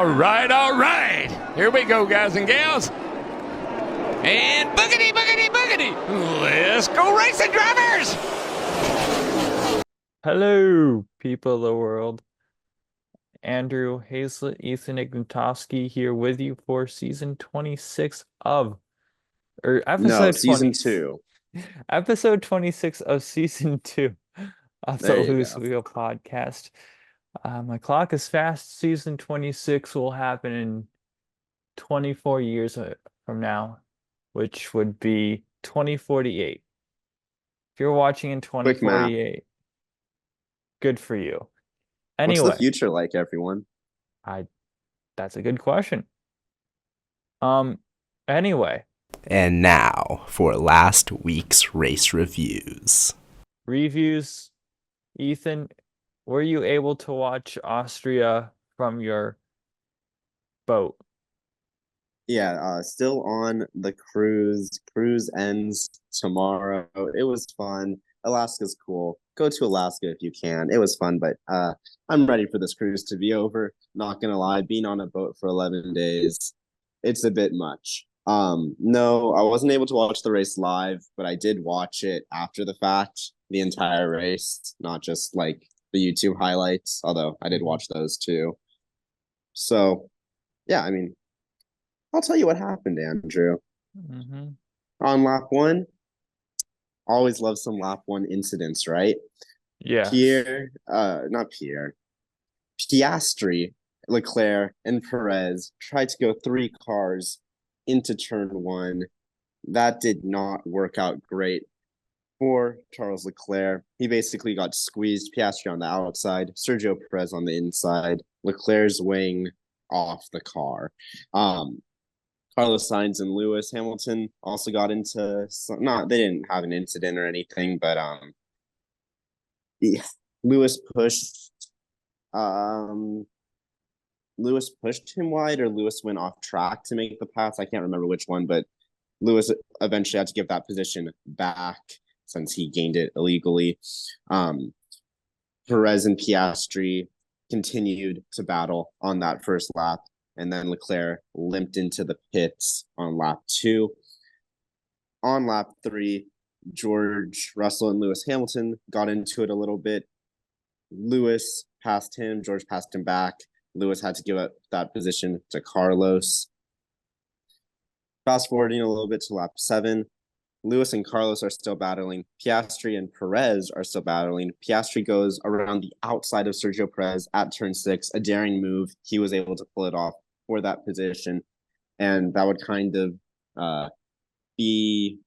All right. Here we go, guys and gals. And boogity, boogity, boogity. Let's go racing, drivers. Hello, people of the world. Andrew Hazlett, Ethan Ignatowski here with you for season 26 of, or No, episode season 20, 2. episode 26 of season 2 of the There you Loose go. Wheel podcast. My clock is fast. Season 26 will happen in 24 years from now, which would be 2048. If you're watching in Quick math. 2048, good for you. What's the Anyway, future like, everyone? that's a good question. Anyway, And now for last week's race reviews. reviews. Ethan, were you able to watch Austria from your boat? Yeah, still on the cruise. Cruise ends tomorrow. It was fun. Alaska's cool. Go to Alaska if you can. It was fun, but I'm ready for this cruise to be over. Not gonna lie, being on a boat for 11 days, it's a bit much. No, I wasn't able to watch the race live, but I did watch it after the fact, the entire race, not just like the YouTube highlights, although I did watch those too. So, yeah, I mean, I'll tell you what happened, Andrew. Mm-hmm. On lap 1, always love some lap 1 incidents, right? Yeah. Piastri, Leclerc, and Perez tried to go 3 cars into turn 1. That did not work out great for Charles Leclerc. He basically got squeezed. Piastri on the outside, Sergio Perez on the inside, Leclerc's wing off the car. Carlos Sainz and Lewis Hamilton also got into they didn't have an incident or anything, but Lewis pushed him wide, or Lewis went off track to make the pass. I can't remember which one, but Lewis eventually had to give that position back since he gained it illegally. Perez and Piastri continued to battle on that first lap, and then Leclerc limped into the pits on lap 2. On lap 3, George Russell and Lewis Hamilton got into it a little bit. Lewis passed him, George passed him back. Lewis had to give up that position to Carlos. Fast forwarding a little bit to lap 7, Lewis and Carlos are still battling. Piastri and Perez are still battling. Piastri goes around the outside of Sergio Perez at turn 6, a daring move. He was able to pull it off for that position, and that would kind of be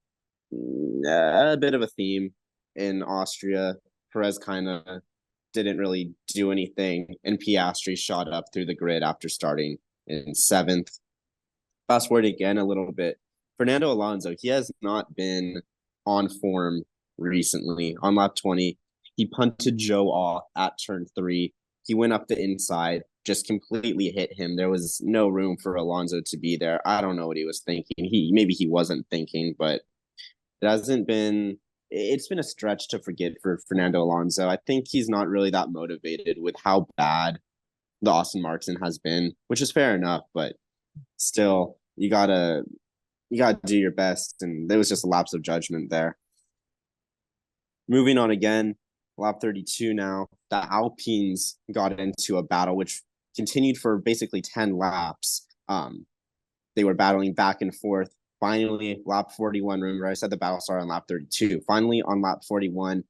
a bit of a theme in Austria. Perez kind of didn't really do anything, and Piastri shot up through the grid after starting in 7th. Fast forward again a little bit. Fernando Alonso, he has not been on form recently. On lap 20, he punted Joe off at turn 3. He went up the inside, just completely hit him. There was no room for Alonso to be there. I don't know what he was thinking. Maybe he wasn't thinking, but it's been a stretch to forget for Fernando Alonso. I think he's not really that motivated with how bad the Aston Martin has been, which is fair enough, but still, you gotta do your best, and there was just a lapse of judgment there. Moving on again, lap 32 now, the Alpines got into a battle which continued for basically 10 laps. They were battling back and forth. Finally, lap 41, remember I said the battle started on lap 32. Finally, on lap 41,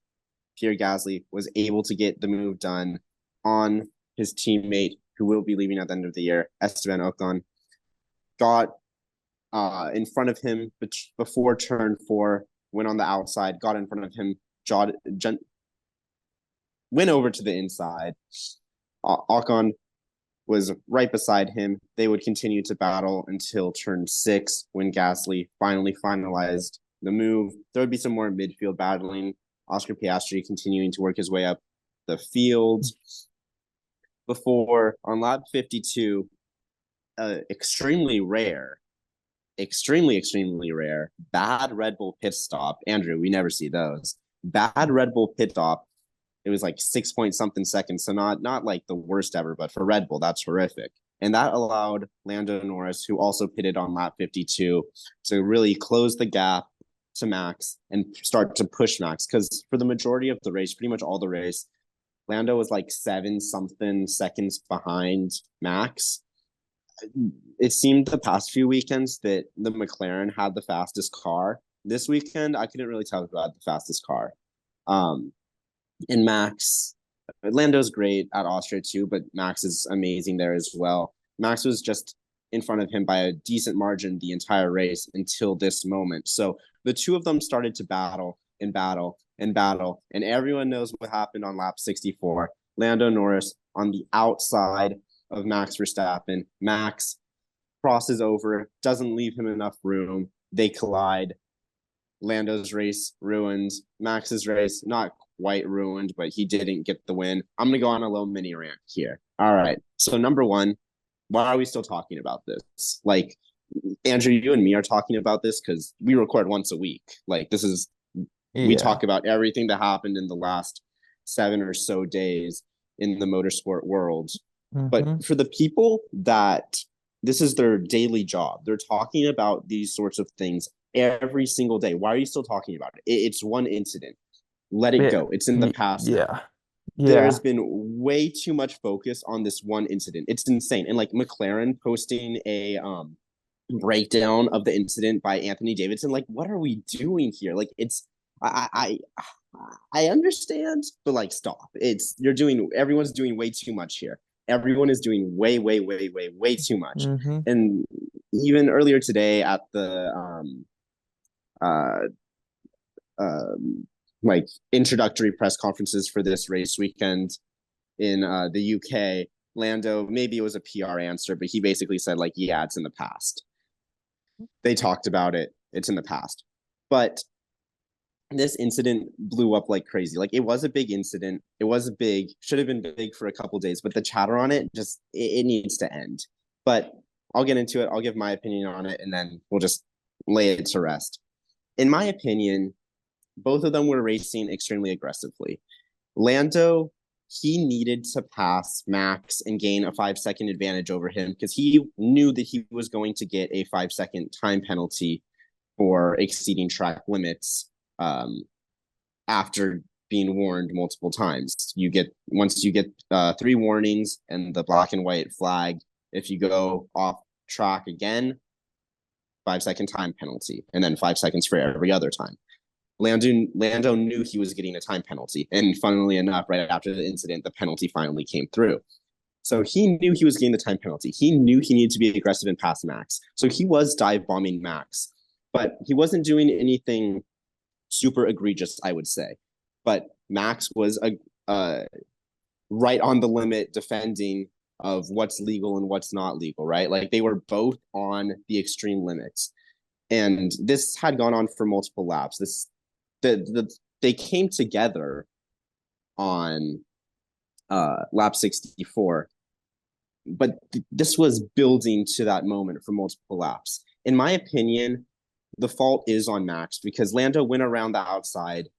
Pierre Gasly was able to get the move done on his teammate, who will be leaving at the end of the year, Esteban Ocon. Got in front of him before turn 4, went on the outside, got in front of him, went over to the inside. Ocon was right beside him. They would continue to battle until turn 6, when Gasly finally finalized the move. There would be some more midfield battling. Oscar Piastri continuing to work his way up the field. Before, on lap 52, extremely rare, bad Red Bull pit stop. Andrew, we never see those. Bad Red Bull pit stop. It was like 6 point something seconds, so not like the worst ever, but for Red Bull, that's horrific. And that allowed Lando Norris, who also pitted on lap 52, to really close the gap to Max and start to push Max. Because for the majority of the race, pretty much all the race, Lando was like 7-something seconds behind Max. It seemed the past few weekends that the McLaren had the fastest car. This weekend, I couldn't really tell who had the fastest car. And Max, Lando's great at Austria too, but Max is amazing there as well. Max was just in front of him by a decent margin the entire race until this moment. So the two of them started to battle and battle and battle, and everyone knows what happened on lap 64. Lando Norris on the outside of Max Verstappen. Max crosses over, doesn't leave him enough room. They collide. Lando's race ruined. Max's race, not quite ruined, but he didn't get the win. I'm going to go on a little mini rant here. All right. So number one, why are we still talking about this? Like, Andrew, you and me are talking about this because we record once a week. Like, this is, we talk about everything that happened in the last 7 or so days in the motorsport world. But for the people that this is their daily job, they're talking about these sorts of things every single day. Why are you still talking about it? It's one incident. Let it go. It's in the past. Yeah. There has been way too much focus on this one incident. It's insane. And like McLaren posting a breakdown of the incident by Anthony Davidson, like, what are we doing here? Like, it's I understand, but like, stop. Everyone's doing way too much here. Everyone is doing way too much. And even earlier today at the like introductory press conferences for this race weekend in the UK, Lando, maybe it was a PR answer, but he basically said like, yeah, it's in the past. They talked about it. It's in the past. But this incident blew up like crazy. Like, it was a big incident. It was should have been big for a couple days, but the chatter on it just, it needs to end. But I'll get into it. I'll give my opinion on it, and then we'll just lay it to rest. In my opinion, both of them were racing extremely aggressively. Lando, he needed to pass Max and gain a 5-second advantage over him because he knew that he was going to get a 5-second time penalty for exceeding track limits after being warned multiple times. Once you get 3 warnings and the black and white flag, if you go off track again, 5-second time penalty, and then 5 seconds for every other time. Lando knew he was getting a time penalty, and funnily enough, right after the incident, the penalty finally came through. So he knew he was getting the time penalty. He knew he needed to be aggressive and pass Max. So he was dive bombing Max, but he wasn't doing anything super egregious, I would say. But Max was right on the limit defending of what's legal and what's not legal, right? Like, they were both on the extreme limits. And this had gone on for multiple laps. They came together on lap 64, but this was building to that moment for multiple laps. In my opinion, the fault is on Max because Lando went around the outside,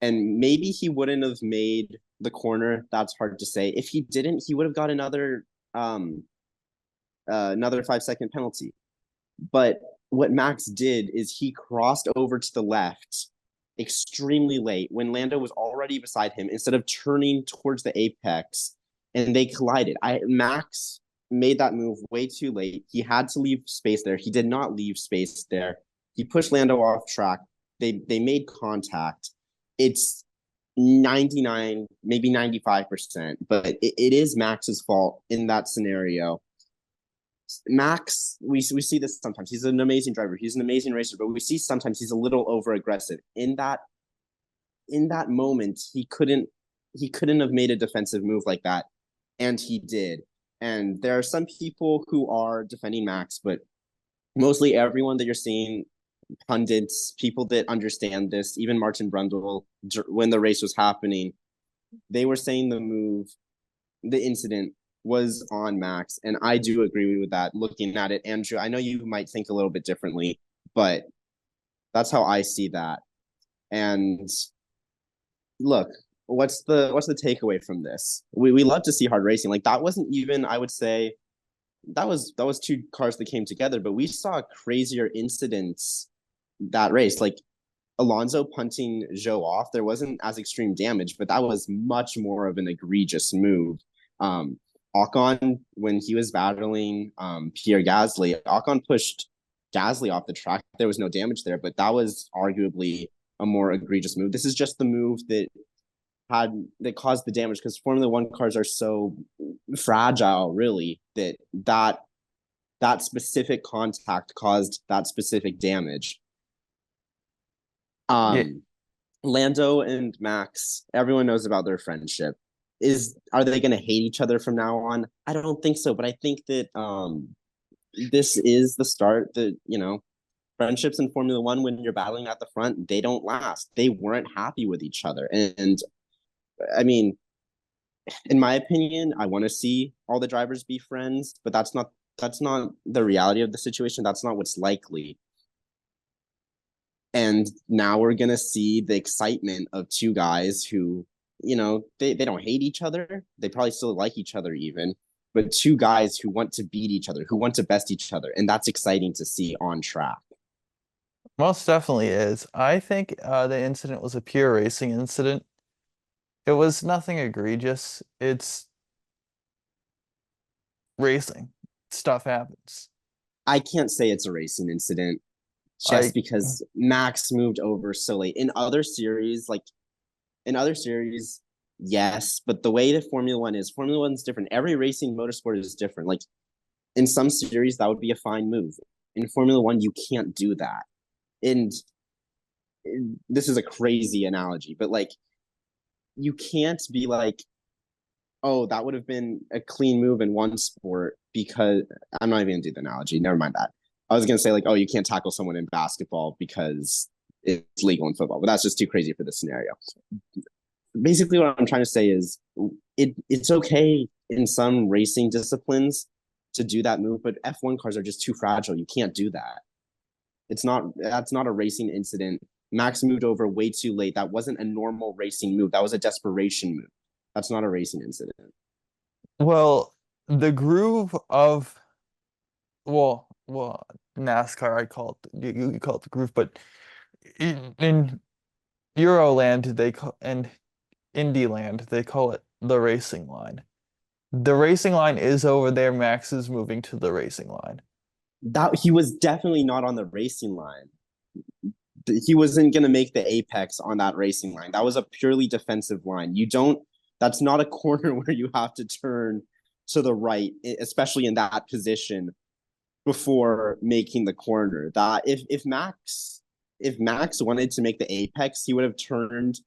and maybe he wouldn't have made the corner. That's hard to say. If he didn't, he would have got another 5-second penalty. But what Max did is he crossed over to the left extremely late when Lando was already beside him instead of turning towards the apex, and they collided. Max made that move way too late. He had to leave space there. He did not leave space there. He pushed Lando off track. They made contact. It's 99, maybe 95%, but it is Max's fault in that scenario. Max, we see this sometimes. He's an amazing driver. He's an amazing racer, but we see sometimes he's a little over aggressive. In that moment, he couldn't have made a defensive move like that, and he did. And there are some people who are defending Max, but mostly everyone that you're seeing, pundits, people that understand this, even Martin Brundle, when the race was happening, they were saying the incident was on Max, and I do agree with that. Looking at it, Andrew, I know you might think a little bit differently, but that's how I see that. And look, what's the takeaway from this? We love to see hard racing. Like, that wasn't even, I would say, that was two cars that came together, but we saw crazier incidents that race. Like Alonso punting Zhou off, there wasn't as extreme damage, but that was much more of an egregious move. Ocon, when he was battling Pierre Gasly, Ocon pushed Gasly off the track. There was no damage there, but that was arguably a more egregious move. This is just the move that caused the damage, because Formula One cars are so fragile, really, that specific contact caused that specific damage. Yeah. Lando and Max, everyone knows about their friendship. Are they going to hate each other from now on? I don't think so, but I think that this is the start. That friendships in Formula One, when you're battling at the front, they don't last. They weren't happy with each other, and I mean, in my opinion, I want to see all the drivers be friends, but that's not the reality of the situation. That's not what's likely. And now we're gonna see the excitement of two guys who, they don't hate each other. They probably still like each other even, but two guys who want to beat each other, who want to best each other, and that's exciting to see on track. Most definitely is. I think the incident was a pure racing incident. It was nothing egregious. It's racing. Stuff happens. I can't say it's a racing incident just because Max moved over so late. In other series, yes, but the way that Formula One's different. Every racing motorsport is different. Like in some series, that would be a fine move. In Formula One, you can't do that. And this is a crazy analogy, but like, you can't be like, oh, that would have been a clean move in one sport, because I'm not even gonna do the analogy. Never mind that. I was gonna say like, oh, you can't tackle someone in basketball because it's legal in football, but that's just too crazy for this scenario. Basically, what I'm trying to say is it's okay in some racing disciplines to do that move, but F1 cars are just too fragile. You can't do that. That's not a racing incident. Max moved over way too late. That wasn't a normal racing move. That was a desperation move. That's not a racing incident. Well, the groove of well, NASCAR, I call it you call it the groove, but in Euroland and Indyland they call it the racing line. The racing line is over there. Max is moving to the racing line. That he was definitely not on the racing line. He wasn't going to make the apex on that racing line. That was a purely defensive line. That's not a corner where you have to turn to the right, especially in that position before making the corner. That if Max wanted to make the apex, he would have turned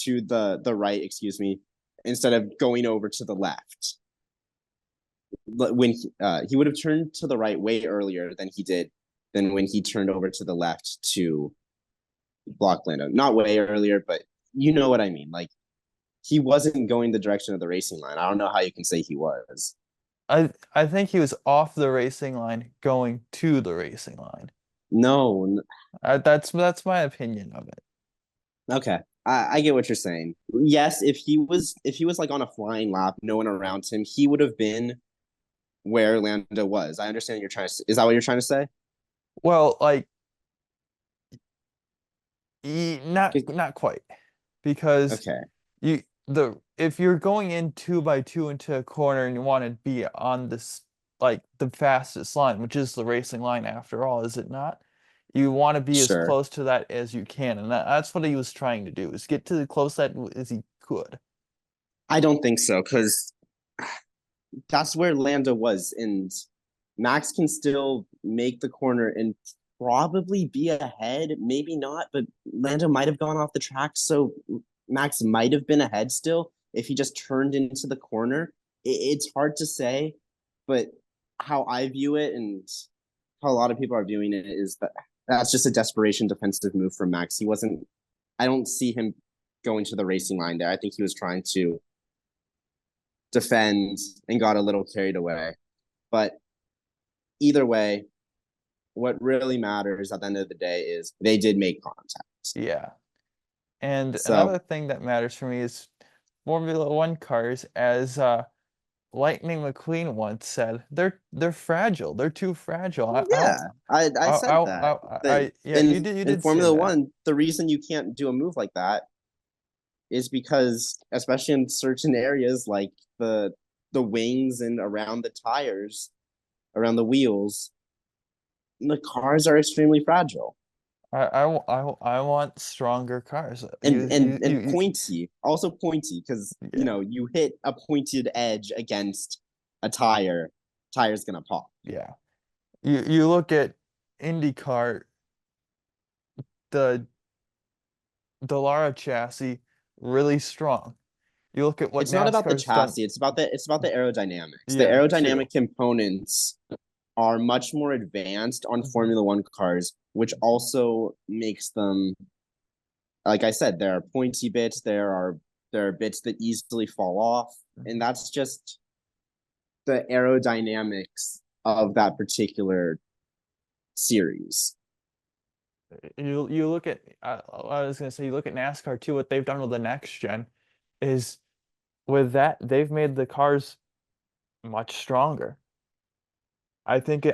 to the right, excuse me, instead of going over to the left. When he would have turned to the right way earlier than when he turned over to the left to block Lando. Not way earlier, but you know what I mean. Like, he wasn't going the direction of the racing line. I don't know how you can say he was. I think he was off the racing line going to the racing line. No. That's my opinion of it. Okay. I get what you're saying. Yes, if he was like on a flying lap, no one around him, he would have been where Lando was. I understand you're trying to. Is that what you're trying to say? Well, like, not quite, because okay, if you're going in 2x2 into a corner and you want to be on this, like, the fastest line, which is the racing line after all, is it not? You want to be as close to that as you can, and that's what he was trying to do, is get to the close that as he could. I don't think so, because that's where Lando was, and Max can still make the corner and probably be ahead, maybe not, but Lando might have gone off the track, so Max might have been ahead still if he just turned into the corner. It's hard to say, but how I view it and how a lot of people are viewing it is that that's just a desperation defensive move from Max. I don't see him going to the racing line there. I think he was trying to defend and got a little carried away. But either way, what really matters at the end of the day is they did make contact. Yeah. And another thing that matters for me is Formula One cars, as Lightning McQueen once said, they're fragile. They're too fragile. Yeah, I said that. Yeah, you In did say Formula that. One, the reason you can't do a move like that is because, especially in certain areas like the wings and around the tires, around the wheels, the cars are extremely fragile I want stronger cars. and pointy, also pointy because Yeah, you hit a pointed edge against a tire's gonna pop. yeah. You look at IndyCar, the Lara chassis, really strong. You look at what It's not about the NASCAR's done. chassis, it's about the aerodynamics. The Yeah, aerodynamic true. components are much more advanced on Formula One cars, which also makes them, like I said, there are pointy bits, there are bits that easily fall off, and that's just the aerodynamics of that particular series. You look at I was gonna say you look at NASCAR too. What they've done with the next gen is with that they've made the cars much stronger. I think,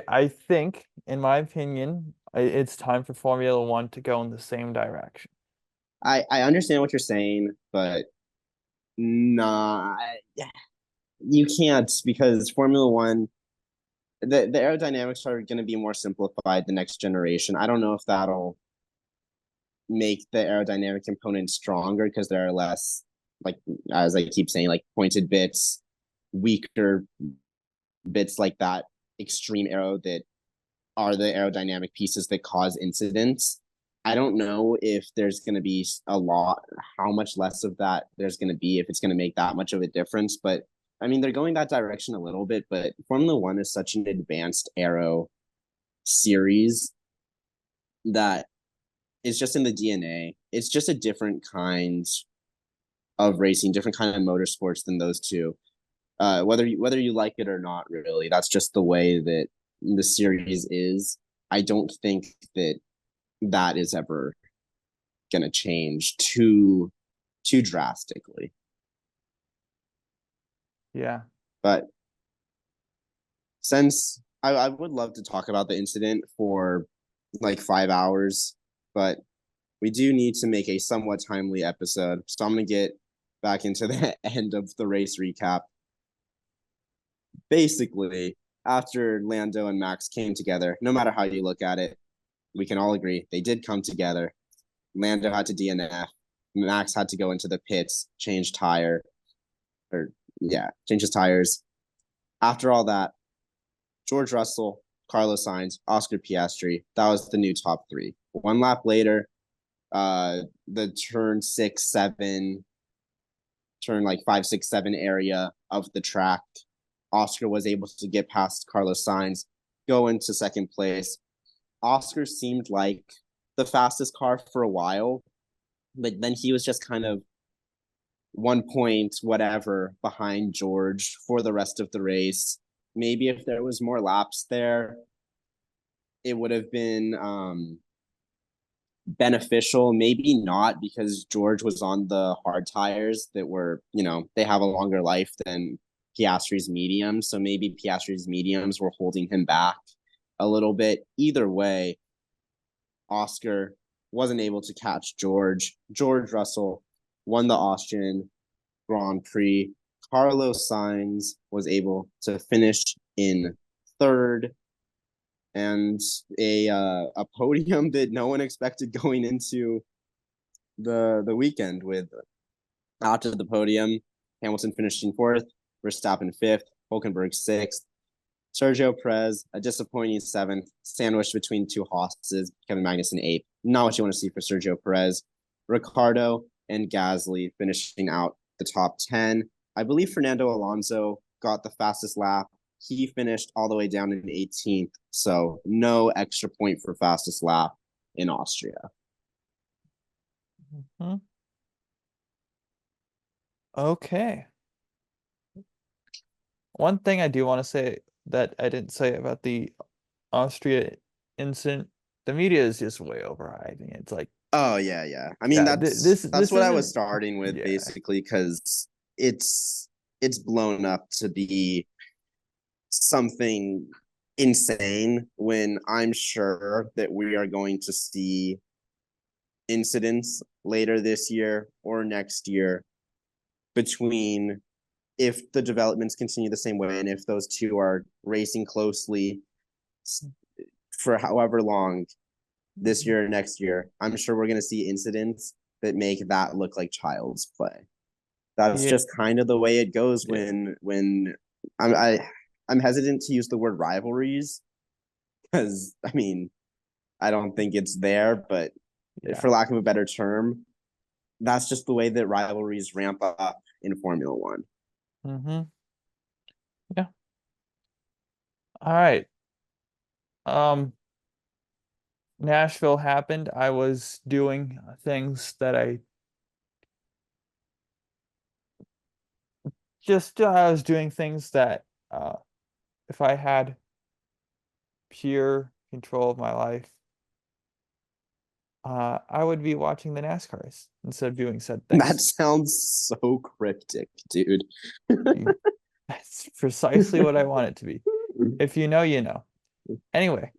in my opinion, it's time for Formula One to go in the same direction. I understand what you're saying, but nah, you can't because Formula One, the aerodynamics are going to be more simplified the next generation. I don't know if that'll make the aerodynamic component stronger because there are less, like as I keep saying, like pointed bits, weaker bits like that, extreme aero that are the aerodynamic pieces that cause incidents. I don't know if there's going to be how much less of that there's going to be, if it's going to make that much of a difference. But I mean, they're going that direction a little bit, but Formula One is such an advanced aero series that it's just in the DNA. It's just a different kind of racing, different kind of motorsports than those two. Whether you like it or not, really, that's just the way that the series is. I don't think that is ever gonna change too drastically. Yeah. But since I would love to talk about the incident for like 5 hours, but we do need to make a somewhat timely episode. So I'm gonna get back into the end of the race recap. Basically, after Lando and Max came together, no matter how you look at it, we can all agree they did come together. Lando had to DNF. Max had to go into the pits, change his tires. After all that, George Russell, Carlos Sainz, Oscar Piastri, that was the new top three. One lap later, the turn like 5, 6, 7 area of the track, Oscar was able to get past Carlos Sainz, go into second place. Oscar seemed like the fastest car for a while, but then he was just kind of 1 point whatever behind George for the rest of the race. Maybe if there was more laps there, it would have been beneficial. Maybe not because George was on the hard tires that were, they have a longer life than Piastri's mediums. So maybe Piastri's mediums were holding him back a little bit. Either way, Oscar wasn't able to catch George. George Russell won the Austrian Grand Prix. Carlos Sainz was able to finish in third, and a podium that no one expected going into the weekend. With after the podium, Hamilton finishing fourth, Verstappen fifth, Hulkenberg sixth, Sergio Perez a disappointing seventh, sandwiched between two Hosses, Kevin Magnussen eighth. Not what you want to see for Sergio Perez. Ricardo and Gasly finishing out the top 10. I believe Fernando Alonso got the fastest lap. He finished all the way down in 18th, so no extra point for fastest lap in Austria. Mhm. Okay. One thing I do want to say that I didn't say about the Austria incident, the media is just way overhyping it. It's like, Oh yeah. I mean yeah, that's this what I was isn't, starting with yeah, basically because it's it's blown up to be something insane when I'm sure that we are going to see incidents later this year or next year between, if the developments continue the same way and if those two are racing closely for however long this year or next year, I'm sure we're going to see incidents that make that look like child's play. That's Yeah. just kind of the way it goes Yeah. when I'm hesitant to use the word rivalries because I mean I don't think it's there, but Yeah. for lack of a better term, that's just the way that rivalries ramp up in Formula One. Mm-hmm. Yeah. All right. Nashville happened. I was doing things that I I was doing things that if I had pure control of my life, I would be watching the NASCARs instead of doing said That things. sounds so cryptic, dude. That's precisely what I want it to be. If you know, you know. Anyway,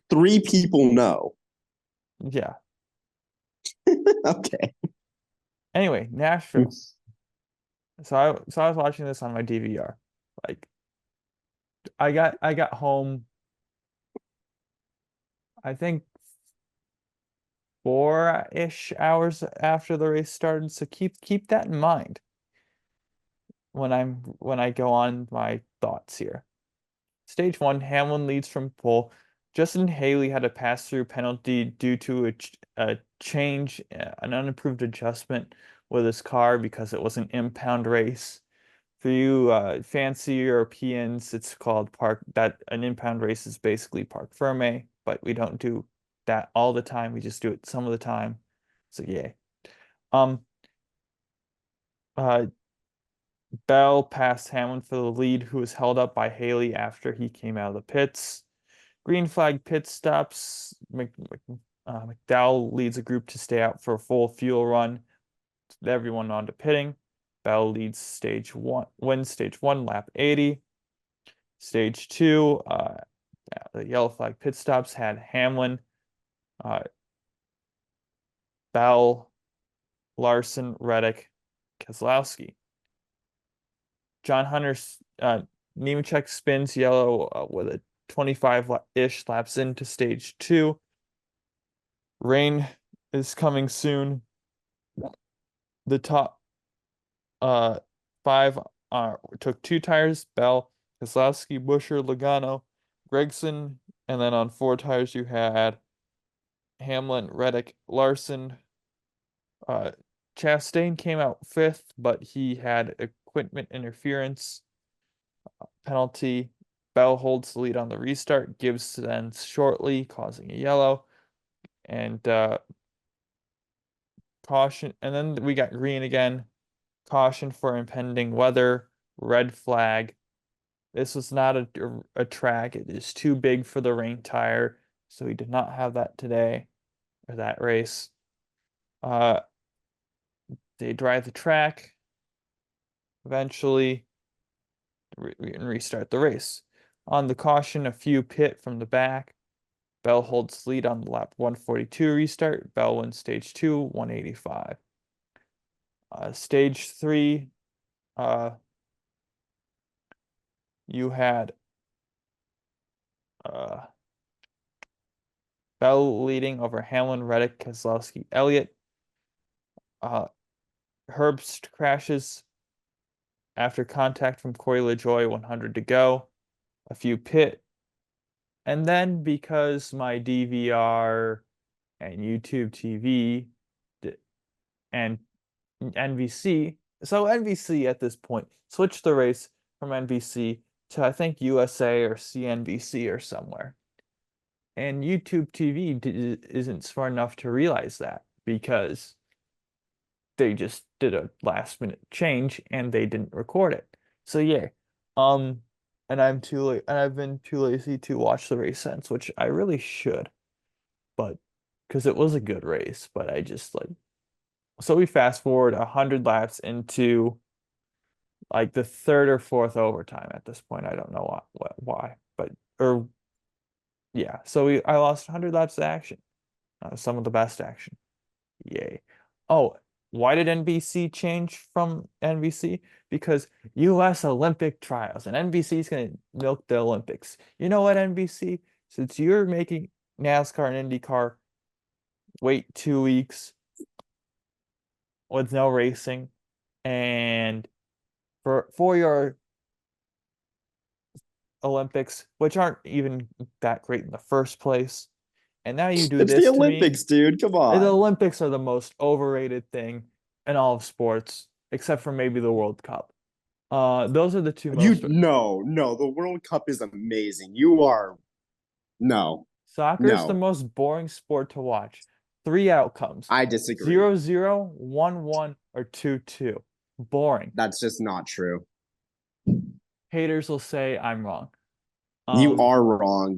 3 people know. yeah. Okay. Anyway, Nashville. So I was watching this on my DVR. Like I got home, I think 4-ish hours after the race started. So keep that in mind when I go on my thoughts here. Stage one, Hamlin leads from pole. Justin Haley had a pass-through penalty due to a change, an unapproved adjustment with his car because it was an impound race. For you fancy Europeans, it's called an impound race is basically parc ferme, but we don't do that all the time. We just do it some of the time. So yeah. Um uh Bell passed Hamlin for the lead, who was held up by Haley after he came out of the pits. Green flag pit stops. McDowell leads a group to stay out for a full fuel run. Everyone on to pitting. Bell leads wins stage one, lap 80. Stage two, the yellow flag pit stops had Hamlin, uh, Bell, Larson, Reddick, Keselowski. John Hunter's Nemechek spins yellow with a 25-ish laps into stage two. Rain is coming soon. The top uh five took 2 tires: Bell, Keselowski, Busher, Logano, Gregson, and then on 4 tires you had Hamlin, Reddick, Larson. Chastain came out fifth, but he had equipment interference penalty. Bell holds the lead on the restart. Gibbs ends shortly, causing a yellow. And caution. And then we got green again. Caution for impending weather. Red flag. This was not a track. It is too big for the rain tire. So we did not have that today, or that race. They drive the track eventually and restart the race. On the caution, a few pit from the back. Bell holds lead on the lap 142 restart. Bell wins stage two, 185. Stage three, you had uh, Bell leading over Hamlin, Reddick, Keselowski, Elliott. Herbst crashes after contact from Corey LaJoie, 100 to go. A few pit. And then because my DVR and YouTube TV and NBC, so NBC at this point switched the race from NBC to I think USA or CNBC or somewhere. And YouTube TV isn't smart enough to realize that because they just did a last minute change and they didn't record it. So yeah, um, and I've been too lazy to watch the race since, which I really should, but because it was a good race, but I just like so we fast forward 100 laps into like the third or fourth overtime at this point. I don't know why, but or yeah. So I lost 100 laps of action. Some of the best action. Yay. Oh, why did NBC change from NBC? Because U.S. Olympic trials and NBC is going to milk the Olympics. You know what, NBC? Since you're making NASCAR and IndyCar wait 2 weeks with no racing, and for your Olympics, which aren't even that great in the first place, and now you do It's the this to me. Olympics, dude. Come The on. Olympics are the most overrated thing in all of sports, except for maybe the World Cup. Those are the two most. No. The World Cup is amazing. You are no, Soccer is the no. most boring sport to watch. 3 outcomes: I disagree. 0-0, 1-1, or 2-2. Boring. That's just not true. Haters will say I'm wrong. You are wrong.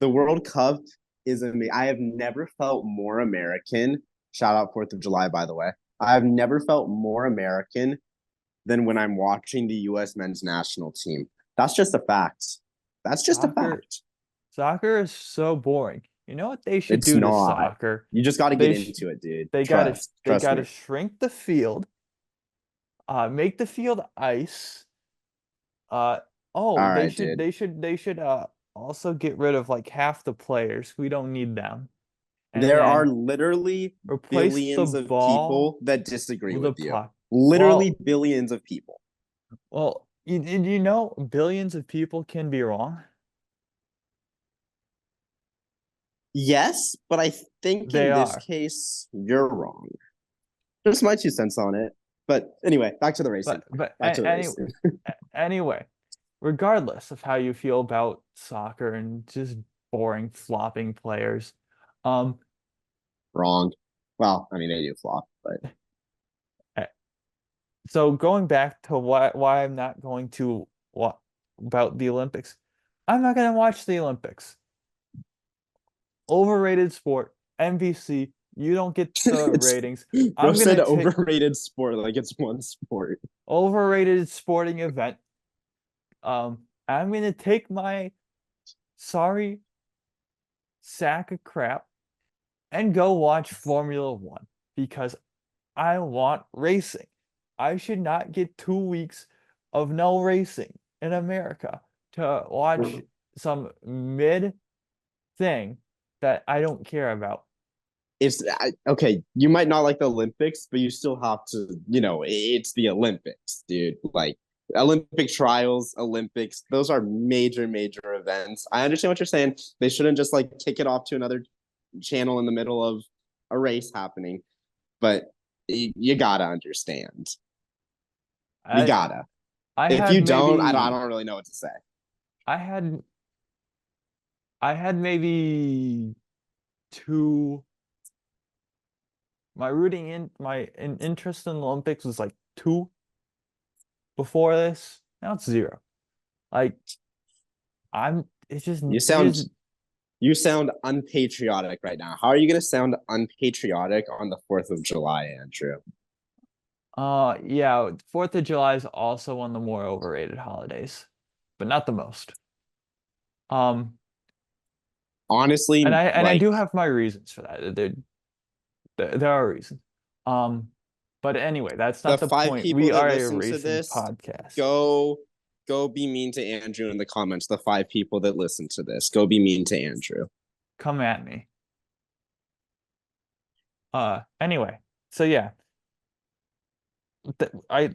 The World Cup is amazing. I have never felt more American. Shout out 4th of July, by the way. I have never felt more American than when I'm watching the U.S. men's national team. That's just a fact. That's just a fact. Soccer is so boring. You know what they should It's do to not. soccer? You just got to get into it, dude. They Trust gotta me. shrink the field, make the field ice. All They right, should dude. also get rid of like half the players. We don't need them. And There are then literally replace the billions of ball people that disagree with with the you. puck. Literally billions of people. Well, you know billions of people can be wrong. Yes, but I think They in this are. case, you're wrong. Just my 2 cents on it. But anyway, back to the racing. Back to the racing. Anyway, regardless of how you feel about soccer and just boring flopping players, Wrong. Well, I mean, they do flop, but eh, so going back to why I'm not going to what about the Olympics, I'm not going to watch the Olympics. Overrated sport, NBC. You don't get the ratings. Bro I'm said gonna take overrated sport like it's one sport. overrated sporting event. I'm gonna take my sorry sack of crap and go watch Formula One because I want racing. I should not get 2 weeks of no racing in America to watch some mid thing that I don't care about. It's okay. You might not like the Olympics, but you still have to, it's the Olympics, dude. Like Olympic trials, Olympics, those are major, major events. I understand what you're saying. They shouldn't just like kick it off to another channel in the middle of a race happening, but you gotta understand. You I gotta. I If had you don't, I maybe don't really know what to say. I had I had maybe two my interest in the Olympics was like two before this. Now it's zero. Like I'm it's just You it sound is you sound unpatriotic right now. How are you gonna sound unpatriotic on the 4th of July, Andrew? yeah, 4th of July is also one of the more overrated holidays, but not the most. Um Honestly, and I like do have my reasons for that. There are reasons. Um but anyway, that's the not the five point. people We that are a listen to racing this, podcast. go be mean to Andrew in the comments. The 5 people that listen to this, go be mean to Andrew. Come at me. Anyway, so yeah,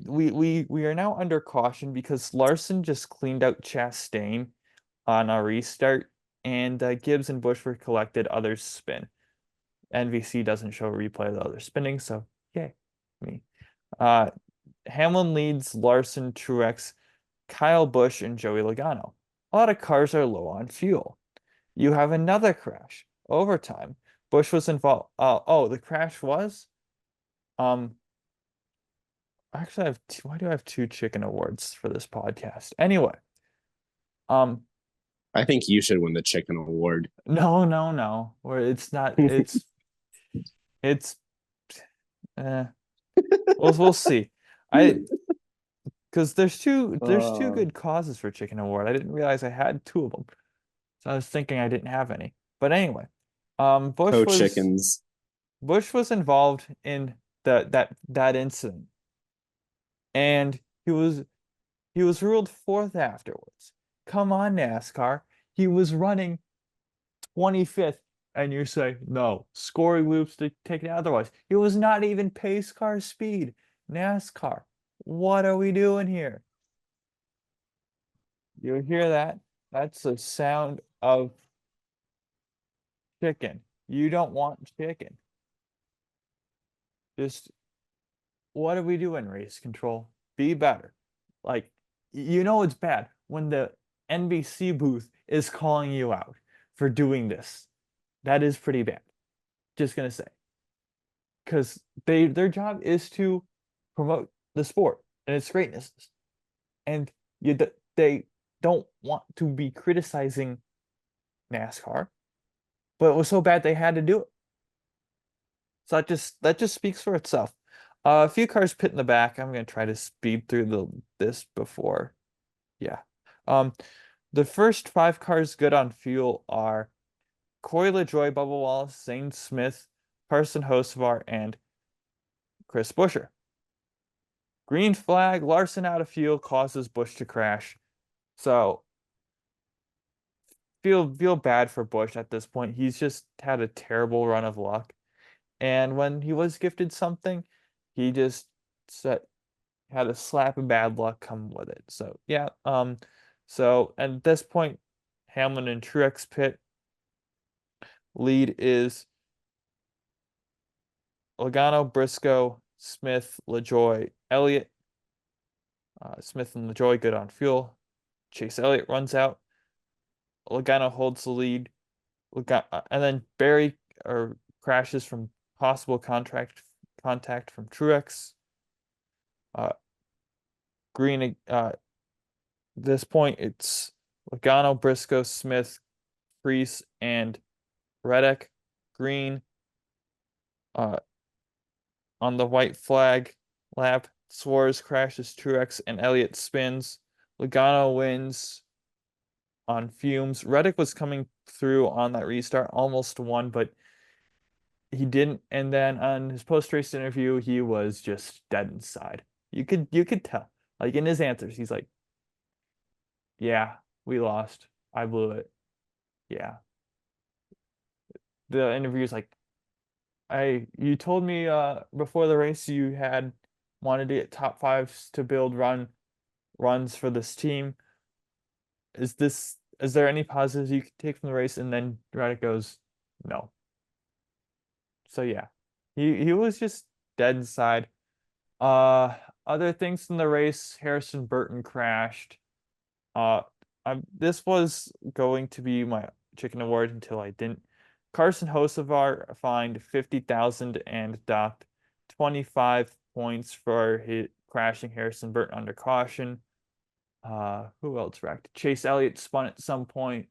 we are now under caution because Larson just cleaned out Chastain on a restart, and Gibbs and Bushford collected others spin. NVC doesn't show a replay of the other spinning, so yay, me. Uh, Hamlin leads Larson, Truex, Kyle Busch, and Joey Logano. A lot of cars are low on fuel. You have another crash. Overtime. Bush was involved. The crash was. Um, Actually, why do I have two chicken awards for this podcast? Anyway, um, I think you should win the chicken award. no. Or it's not. It's. Eh. We'll see. I Because there's two Uh, good causes for Chicken Award. I didn't realize I had two of them. So I was thinking I didn't have any. But anyway, Co chickens. Bush was involved in that incident, and he was he was ruled fourth afterwards. Come on, NASCAR. He was running 25th, and you say, no, scoring loops to take it otherwise. He was not even pace car speed. NASCAR, what are we doing here? You hear that? That's the sound of chicken. You don't want chicken. Just what are we doing, race control? Be better. Like, it's bad when the NBC booth is calling you out for doing this. That is pretty bad. Just gonna say. Because their job is to promote the sport and its greatness. And they don't want to be criticizing NASCAR, but it was so bad they had to do it. So that just speaks for itself. A few cars pit in the back. I'm gonna try to speed through this before. Yeah. Um, the first five cars good on fuel are Corey LaJoie, Bubba Wallace, Zane Smith, Carson Hocevar, and Chris Buescher. Green flag, Larson out of fuel causes Busch to crash. So feel bad for Busch at this point. He's just had a terrible run of luck. And when he was gifted something, he just said had a slap of bad luck come with it. So yeah, so at this point, Hamlin and Truex pit. Lead is Logano, Briscoe, Smith, LaJoie, Elliott. Smith and LaJoie good on fuel. Chase Elliott runs out. Logano holds the lead. And then Barry crashes from possible contact from Truex. Green. This point, it's Logano, Briscoe, Smith, Preece, and Reddick. Green. On the white flag lap, Suarez crashes Truex and Elliott spins. Logano wins on fumes. Reddick was coming through on that restart, almost won, but he didn't. And then on his post-race interview, he was just dead inside. You could tell. Like in his answers, he's like, yeah, we lost. I blew it. Yeah. The interview's like, you told me before the race you had wanted to get top fives to build runs for this team. Is there any positives you could take from the race? And then Reddick goes, no. So yeah. He was just dead inside. Uh Other things in the race, Harrison Burton crashed. Uh this was going to be my chicken award until I didn't. Carson Hocevar fined 50,000 and docked 25 points for his crashing Harrison Burton under caution. Who else wrecked? Chase Elliott spun at some point.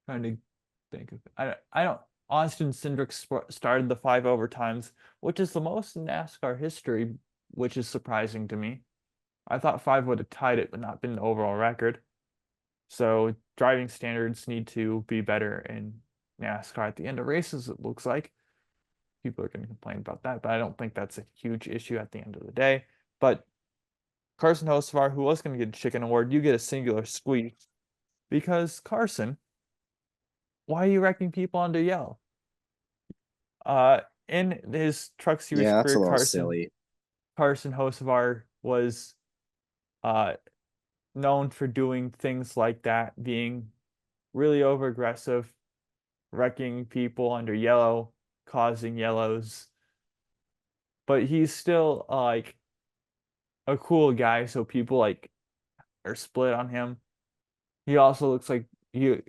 Trying to think of I don't Austin Cindric started the 5 overtimes, which is the most in NASCAR history, which is surprising to me. I thought 5 would have tied it, but not been the overall record. So driving standards need to be better in NASCAR at the end of races, it looks like. People are going to complain about that, but I don't think that's a huge issue at the end of the day. But Carson Hocevar, who was going to get a chicken award, you get a singular squeak. Because Carson, why are you wrecking people under yellow? In his Truck Series Yeah, that's a career, little silly. Carson Hocevar was known for doing things like that, being really over aggressive, wrecking people under yellow, causing yellows. But he's still like a cool guy, so people like are split on him. He also looks like in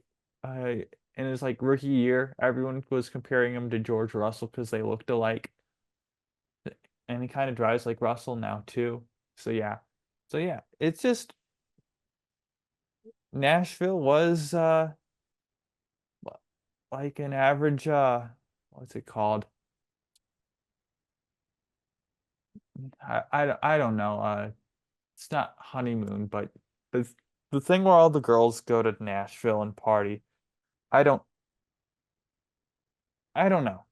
his like rookie year, everyone was comparing him to George Russell because they looked alike. And he kind of drives like Russell now too. So yeah. So yeah, it's just Nashville was like an average what's it called? I don't know. it's not honeymoon, but the the thing where all the girls go to Nashville and party. I don't I don't know.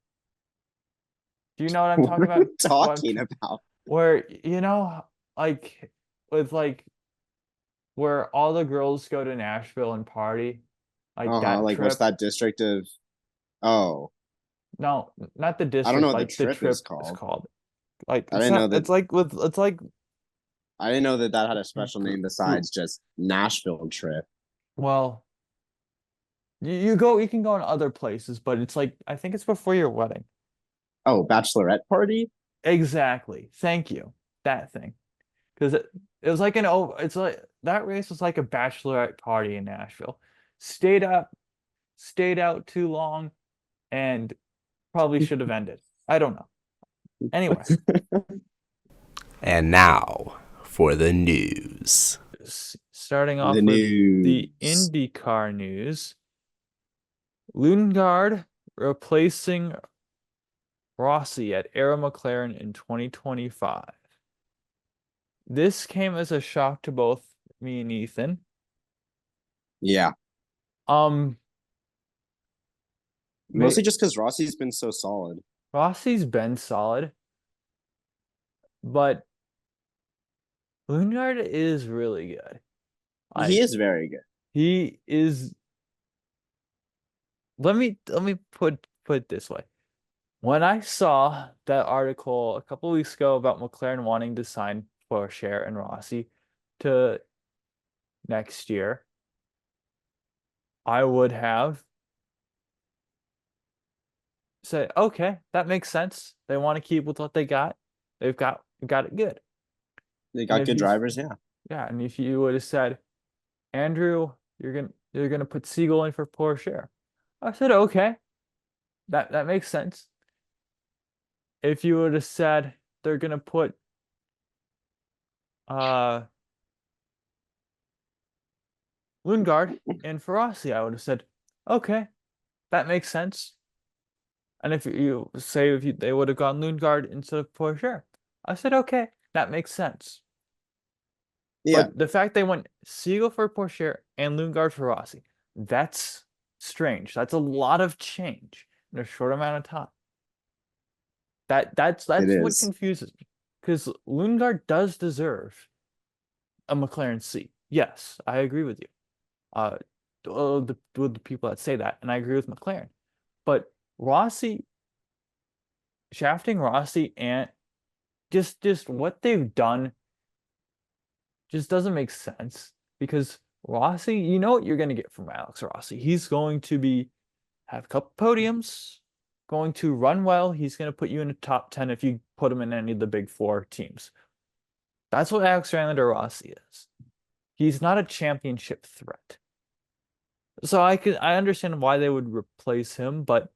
Do you know what I'm What talking are about? you What I'm talking about? where like with like where all the girls go to Nashville and party, like Uh-huh. that Like, what's trip. that district of? Oh, No, not the I don't know district, what the like the trip is trip is called. called. Like I it's didn't know not. that. It's like I didn't know that that had a special name group. besides just Nashville trip. Well, you can go in other places, but it's like I think it's before your wedding. Oh, bachelorette party? Exactly. Thank you. That thing. Because it was like it's like that race was like a bachelorette party in Nashville. Stayed up, stayed out too long, and probably should have ended. I don't know. Anyway, And now for the news. starting The off with the news. IndyCar news. Lundgaard replacing Rossi at Arrow McLaren in 2025. This came as a shock to both me and Ethan. Yeah. Um, Mostly just because Rossi's been so solid. Rossi's been solid, but Lundgaard is really good. He Like is very good. he is. Let me put it this way. When I saw that article a couple weeks ago about McLaren wanting to sign Porsche and Rossi to next year, I would have said, okay, that makes sense. They want to keep with what they got. They've got it good. They And got if good you drivers, yeah. yeah, and if you would have said, Andrew, you're gonna put Siegel in for Porsche, I said, okay, that makes sense. If you would have said they're gonna put uh Lundgaard in for Rossi, I would have said, okay, that makes sense. And if you say they would have gone Lundgaard instead of Porsche, I said, okay, that makes sense. Yeah, But the fact they went Siegel for Porsche and Lundgaard for Rossi, that's strange. That's a lot of change in a short amount of time. it That's what is. confuses me. Because Lundgaard does deserve a McLaren seat. Yes, I agree with you. Uh, the people that say that, and I agree with McLaren. But Rossi, shafting Rossi and just what they've done just doesn't make sense because Rossi, you know what you're going to get from Alex Rossi. He's going to have a couple podiums, going to run well. He's going to put you in the top 10 if you put him in any of the big four teams. That's what Alexander Rossi is. He's not a championship threat. So I understand why they would replace him, but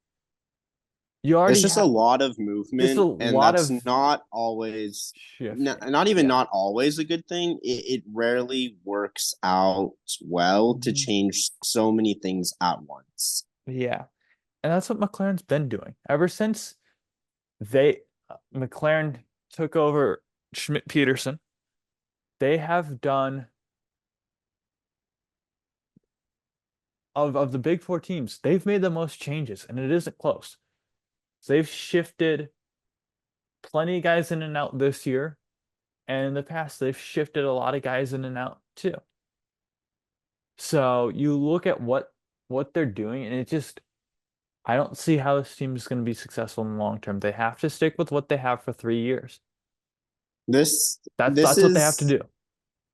you It's already just a have lot of just a movement, and lot that's of not always, shifting. not even Yeah. not always a good thing. It rarely works out well to Mhm. change so many things at once. Yeah. And that's what McLaren's been doing ever since they McLaren took over Schmidt Peterson. They have done of the big four teams, they've made the most changes, and it isn't close. So they've shifted plenty of guys in and out this year, and in the past, they've shifted a lot of guys in and out too. So you look at what they're doing, and it just I don't see how this team is going to be successful in the long term. They have to stick with what they have for 3 years. This That's what they have to is. do.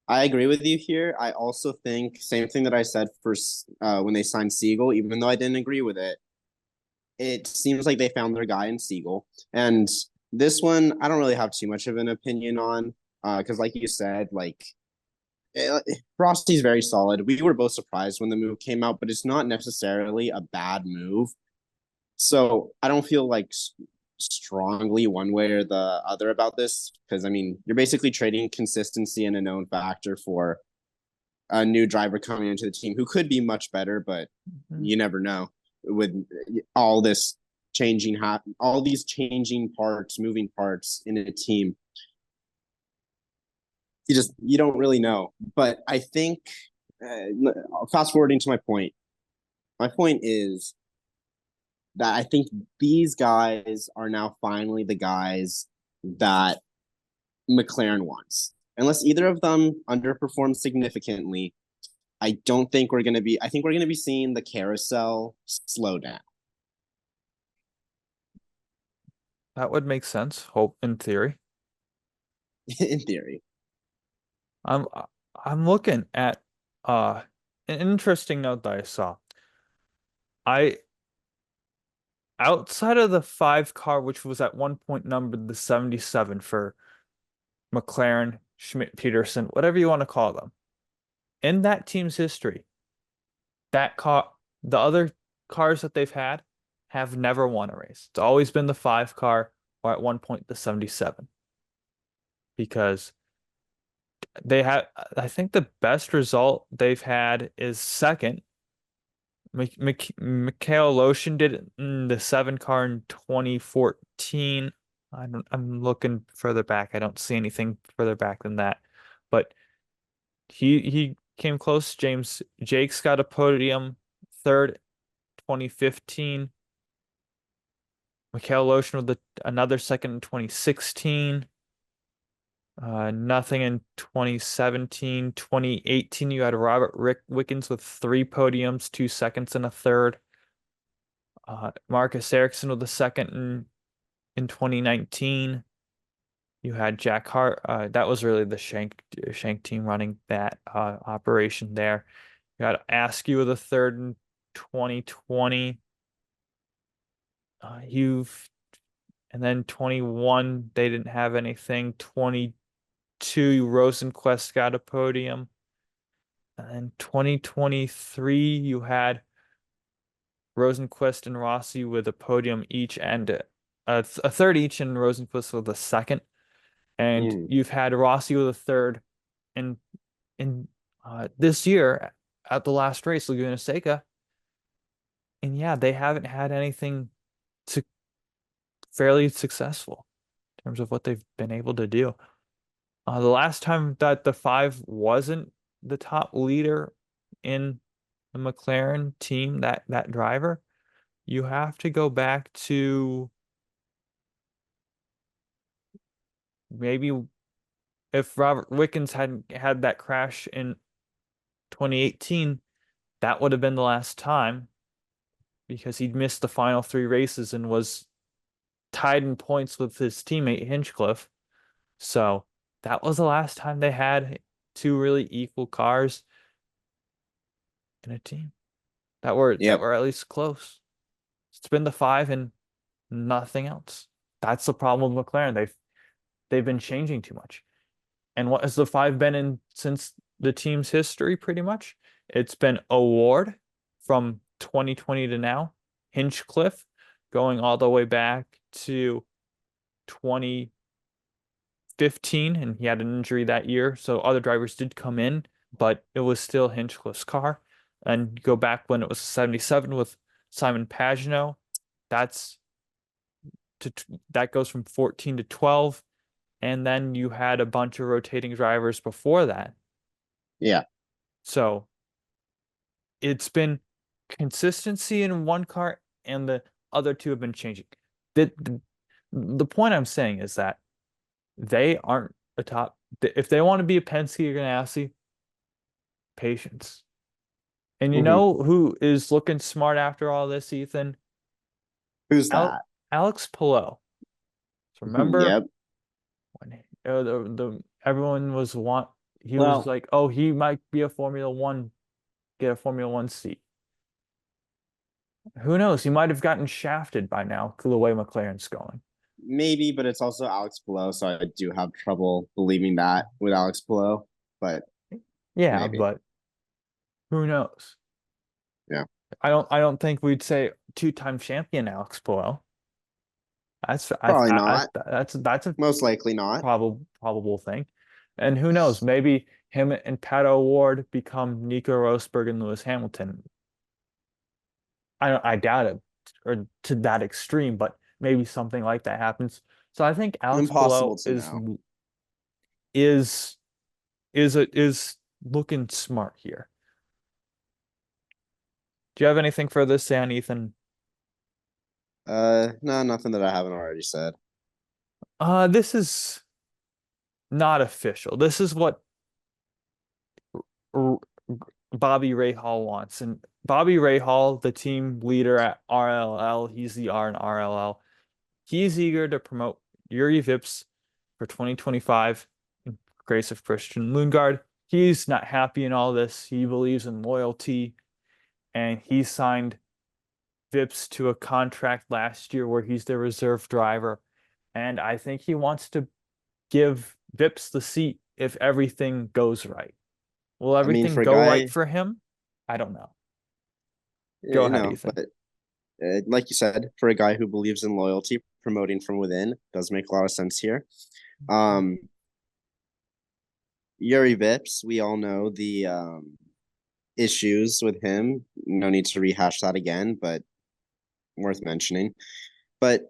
I agree with you here. I also think same thing that I said for when they signed Siegel, even though I didn't agree with it. It seems like they found their guy in Siegel, and this one I don't really have too much of an opinion on because, like you said, like Frosty's very solid. We were both surprised when the move came out, but it's not necessarily a bad move. So I don't feel like strongly one way or the other about this because I mean you're basically trading consistency and a known factor for a new driver coming into the team who could be much better, but Mhm. you never know with all this all these changing parts, moving parts in a team. you don't really know. But I think, fast forwarding to my point. My point is that I think these guys are now finally the guys that McLaren wants. Unless either of them underperform significantly, I don't think we're going to be. I think we're going to be seeing the carousel slow down. That would make sense, hope in theory. In theory. I'm I'm looking at an interesting note that I saw. I outside of the 5 car, which was at one point numbered the 77 for McLaren, Schmidt, Peterson, whatever you want to call them. In that team's history, that car, the other cars that they've had have never won a race. It's always been the 5 car or at one point the 77. Because they had, I think the best result they've had is second. Mikhail Loshin did it in the 7 car in 2014. I'm looking further back. I don't see anything further back than that. But he came close. James Jakes got a podium, third 2015. Mikhail Loshin with another second in 2016. Nothing in 2017. 2018, you had Rick Wickens with 3 podiums, 2 seconds and a third. Marcus Ericsson with the second in 2019. You had Jack Hart. That was really the Shank team running that operation there. You had Askew with a third in 2020. And then 21, they didn't have anything. 22, Rosenquist got a podium. And then 2023, you had Rosenquist and Rossi with a podium each and a third each, and Rosenquist with a second. And you've had Rossi with a third in this year at the last race, Laguna Seca. And yeah, they haven't had anything fairly successful in terms of what they've been able to do. The last time that the 5 wasn't the top leader in the McLaren team, that driver, you have to go back to maybe if Robert Wickens hadn't had that crash in 2018, that would have been the last time, because he'd missed the final 3 races and was tied in points with his teammate Hinchcliffe. So that was the last time they had 2 really equal cars in a team that were at least close. It's been the 5 and nothing else. That's the problem with McLaren. They've been changing too much. And what has the 5 been in since the team's history, pretty much? It's been Award from 2020 to now, Hinchcliffe going all the way back to 2015, and he had an injury that year. So other drivers did come in, but it was still Hinchcliffe's car. And go back when it was 77 with Simon Pagenaud. That goes from 14 to 12. And then you had a bunch of rotating drivers before that. Yeah. So it's been consistency in one car, and the other 2 have been changing. The point I'm saying is that they aren't a top. If they want to be a Penske or Ganassi, patience. And you know who is looking smart after all this, Ethan? Who's that? Alex Palou. So remember Yep. when everyone was was like, oh, he might be get a Formula 1 seat. Who knows? He might have gotten shafted by now, the way McLaren's going. Maybe, but it's also Alex Palou, so I do have trouble believing that with Alex Palou. But yeah, maybe. But who knows? Yeah. I don't think we'd say 2-time champion Alex Palou. That's probably not. That's a most likely not probable thing. And who knows? Maybe him and Pato O'Ward become Nico Rosberg and Lewis Hamilton. I doubt it, or to that extreme, but maybe something like that happens. So I think Alex Palou is is looking smart here. Do you have anything further to say on Ethan? No, nothing that I haven't already said. This is not official. This is what R Bobby Rahal wants. And Bobby Rahal, the team leader at RLL, he's the R in RLL. He's eager to promote Yuri Vips for 2025 in grace of Christian Lundgaard. He's not happy in all this. He believes in loyalty, and he signed Vips to a contract last year where he's the reserve driver. And I think he wants to give Vips the seat if everything goes right. Will I mean, everything for a go right guy, for him? I don't know. Go ahead, no, Ethan. but like you said, for a guy who believes in loyalty, promoting from within does make a lot of sense here. Um, Yuri Vips, we all know the issues with him. No need to rehash that again, but worth mentioning. But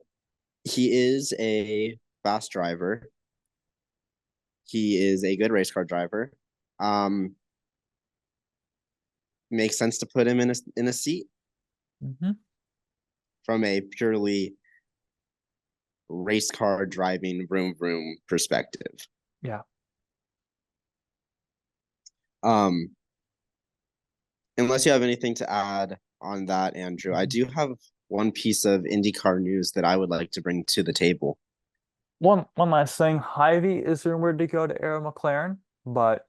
he is a fast driver. He is a good race car driver. Makes sense to put him in a seat Mm-hmm. from a purely race car driving vroom vroom perspective. Yeah. Unless you have anything to add on that, Andrew, I do have one piece of IndyCar news that I would like to bring to the table. One last thing. Hyvee is rumored to go to Arrow McLaren, but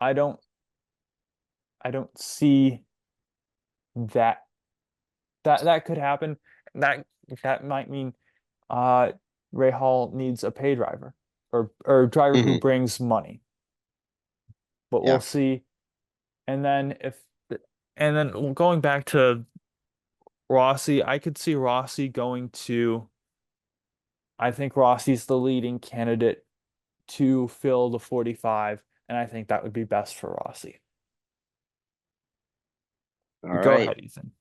I don't see that that could happen. That might mean Rahal needs a pay driver or a driver who Mhm. brings money. But we'll Yeah. see. And then going back to Rossi, I could see Rossi going to, I think Rossi's the leading candidate to fill the 45, and I think that would be best for Rossi. All Go right. ahead, Ethan.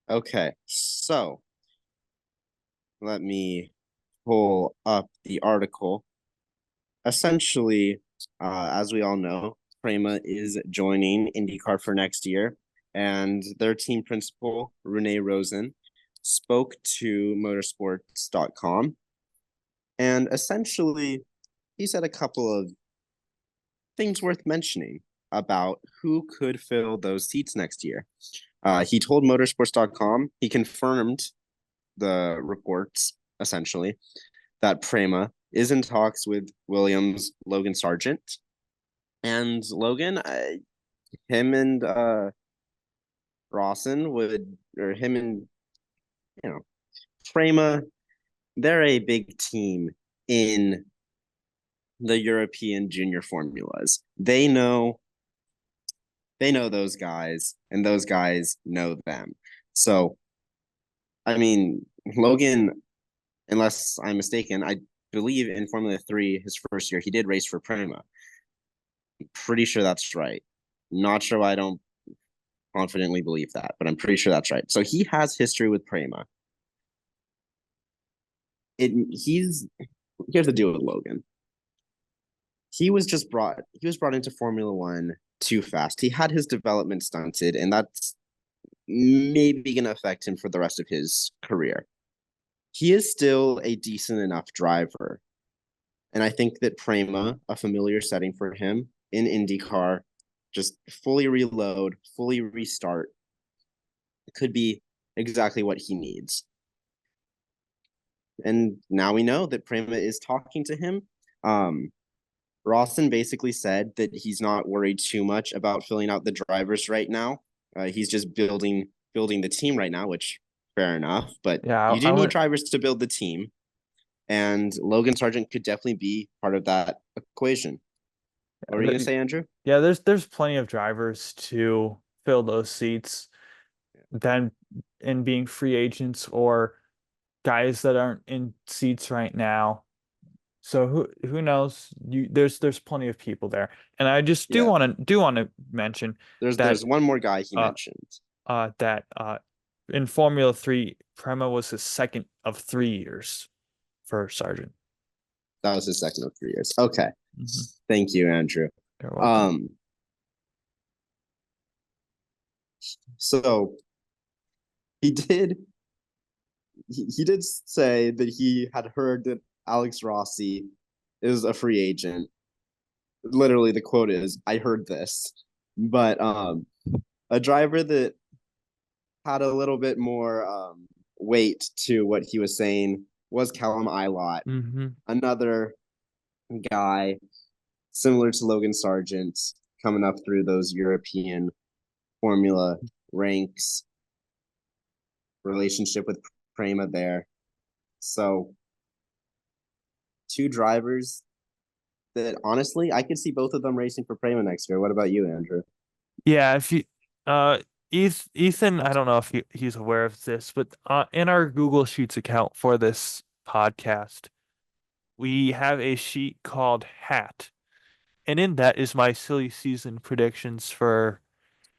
Okay. So let me pull up the article. Essentially, as we all know, Prema is joining IndyCar for next year, and their team principal, Rene Rosen, spoke to motorsports.com, and essentially, he said a couple of things worth mentioning about who could fill those seats next year. He told motorsports.com, he confirmed the reports, essentially, that Prema is in talks with Williams' Logan Sargent. And Logan, him and Rawson would, or him and, Prema, they're a big team in the European junior formulas. They know those guys, and those guys know them. So, I mean, Logan, unless I'm mistaken, I believe in Formula 3, his first year, he did race for Prema. I'm pretty sure that's right. Not sure why I don't confidently believe that, but I'm pretty sure that's right. So he has history with Prema. Here's the deal with Logan. He was brought into Formula One too fast. He had his development stunted, and that's maybe going to affect him for the rest of his career. He is still a decent enough driver. And I think that Prema, a familiar setting for him in IndyCar, just fully reload, fully restart, could be exactly what he needs. And now we know that Prema is talking to him. Rawson basically said that he's not worried too much about filling out the drivers right now. He's just building the team right now, which fair enough. But Yeah, you do need drivers to build the team, and Logan Sargent could definitely be part of that equation. What were you gonna say, Andrew? Yeah, there's plenty of drivers to fill those seats. Then in being free agents or guys that aren't in seats right now. So who knows? There's plenty of people there, and I just do Yeah. want to mention There's one more guy he mentioned. That in Formula 3, Prema was his second of 3 years for Sargent. That was his second of 3 years. Okay. Thank you, Andrew. You're welcome. So he did he did say that he had heard that Alex Rossi is a free agent. Literally, the quote is, "I heard this." But a driver that had a little bit more weight to what he was saying was Callum Ilott, Mm-hmm. another guy similar to Logan Sargent coming up through those European Formula ranks, relationship with Prema there. So, two drivers that honestly, I could see both of them racing for Prema next year. What about you, Andrew? Yeah, if you uh Ethan, I don't know if he's aware of this, but in our Google Sheets account for this podcast, we have a sheet called Hat. And in that is my silly season predictions for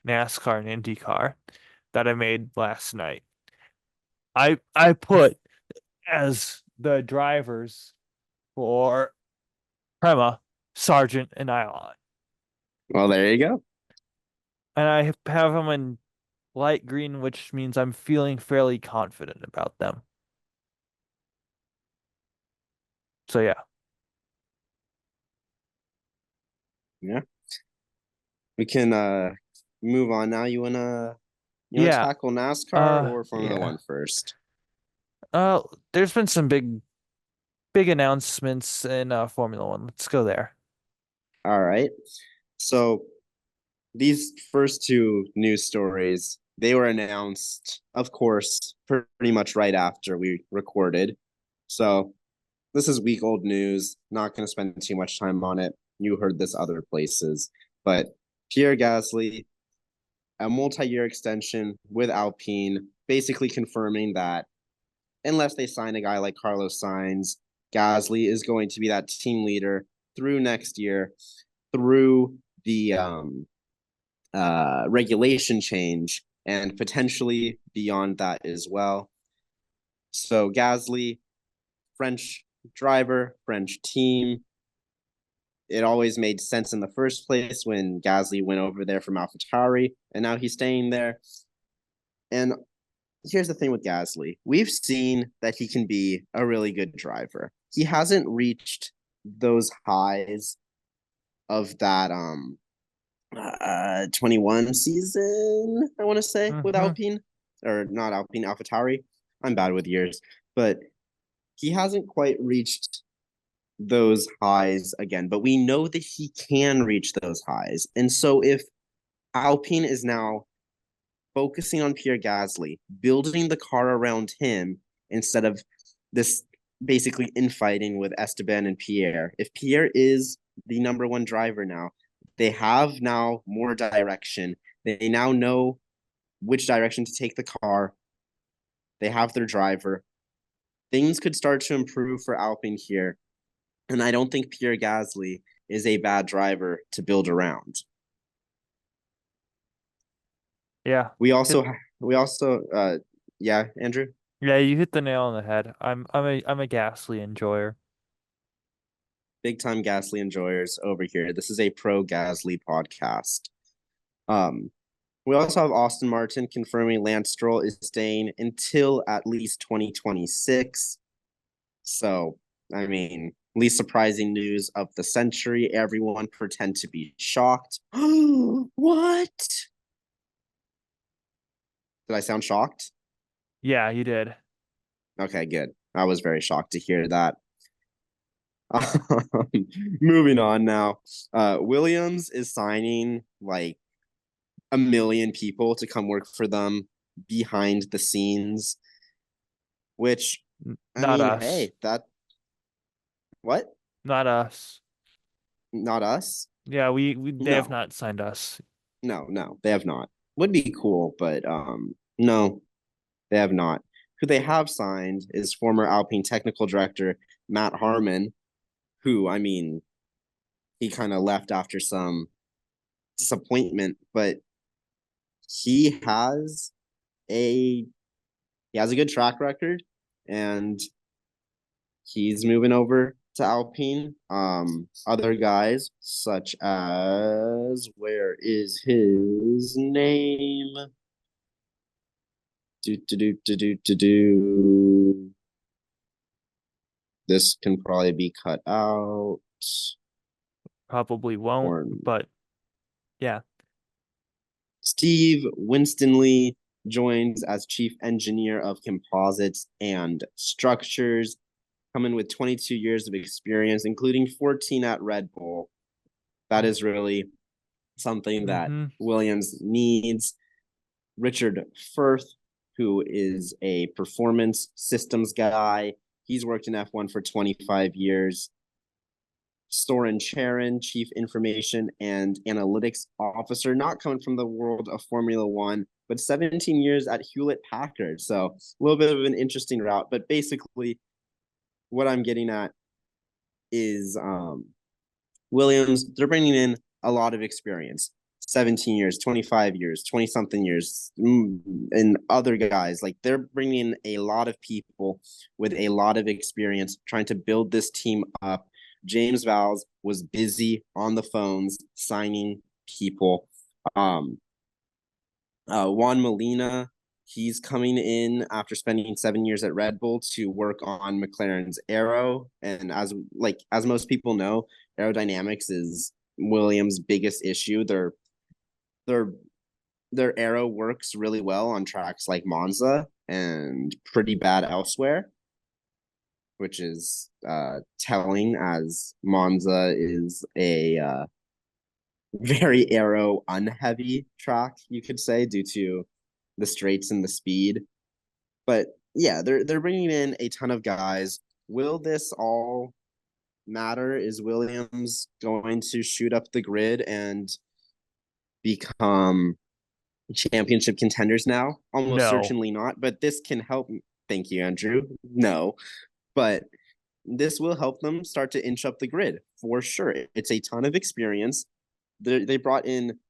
NASCAR and IndyCar that I made last night. I put as the drivers for Prema, Sargent, and Ilott. Well, there you go. And I have them in light green, which means I'm feeling fairly confident about them. So yeah. Yeah. We can move on now. You wanna Yeah. tackle NASCAR or Formula Yeah. One first? There's been some big announcements in Formula One. Let's go there. All right. So these first two news stories, they were announced, of course, pretty much right after we recorded. So this is week old news. Not going to spend too much time on it. You heard this other places. But Pierre Gasly, a multi-year extension with Alpine, basically confirming that unless they sign a guy like Carlos Sainz, Gasly is going to be that team leader through next year, through the regulation change, and potentially beyond that as well. So Gasly, French driver, French team. It always made sense in the first place when Gasly went over there from AlphaTauri, and now he's staying there. And here's the thing with Gasly. We've seen that he can be a really good driver. He hasn't reached those highs of that 21 season, I want to say, with Mm-hmm. Alpine. Or not Alpine, AlphaTauri. I'm bad with years. But he hasn't quite reached those highs again. But we know that he can reach those highs. And so if Alpine is now focusing on Pierre Gasly, building the car around him instead of this basically infighting with Esteban and Pierre. If Pierre is the number one driver now, they have now more direction. They now know which direction to take the car. They have their driver. Things could start to improve for Alpine here. And I don't think Pierre Gasly is a bad driver to build around. Yeah. We also yeah, Andrew. Yeah, you hit the nail on the head. I'm a Gasly enjoyer. Big time Gasly enjoyers over here. This is a pro Gasly podcast. We also have Austin Martin confirming Lance Stroll is staying until at least 2026. So, I mean, least surprising news of the century. Everyone pretend to be shocked. What? Did I sound shocked? Yeah, you did. Okay, good. I was very shocked to hear that. Moving on now. Williams is signing like a million people to come work for them behind the scenes, which I Not mean, us. hey, that what? Not us. Not us? Yeah, we they have No, not signed us. no, they have not. Would be cool, but no, they have not. Who they have signed is former Alpine technical director Matt Harmon, who I mean, he kind of left after some disappointment, but he has a he has a good track record, and he's moving over to Alpine. Other guys such as, where is his name? Do. This can probably be cut out. Probably won't, Or but yeah. Steve Winstonley joins as chief engineer of composites and structures, coming with 22 years of experience, including 14 at Red Bull. That is really something that Williams needs. Richard Firth, who is a performance systems guy. He's worked in F1 for 25 years. Soren Charon, Chief Information and Analytics Officer, not coming from the world of Formula One, but 17 years at Hewlett Packard. So a little bit of an interesting route. But basically, what I'm getting at is Williams, they're bringing in a lot of experience. 17 years, 25 years, 20 something years, and other guys. Like, they're bringing in a lot of people with a lot of experience trying to build this team up. James Vowles was busy on the phones signing people. Juan Molina, he's coming in after spending 7 years at Red Bull to work on McLaren's aero. And as most people know, aerodynamics is Williams' biggest issue. Their aero works really well on tracks like Monza and pretty bad elsewhere, which is telling, as Monza is a very aero unheavy track, you could say, due to the straights and the speed. But yeah, they're bringing in a ton of guys. Will this all matter? Is Williams going to shoot up the grid and become championship contenders now? Almost No. certainly not, but this can help. Thank you, Andrew. No, but this will help them start to inch up the grid for sure. It's a ton of experience. They brought in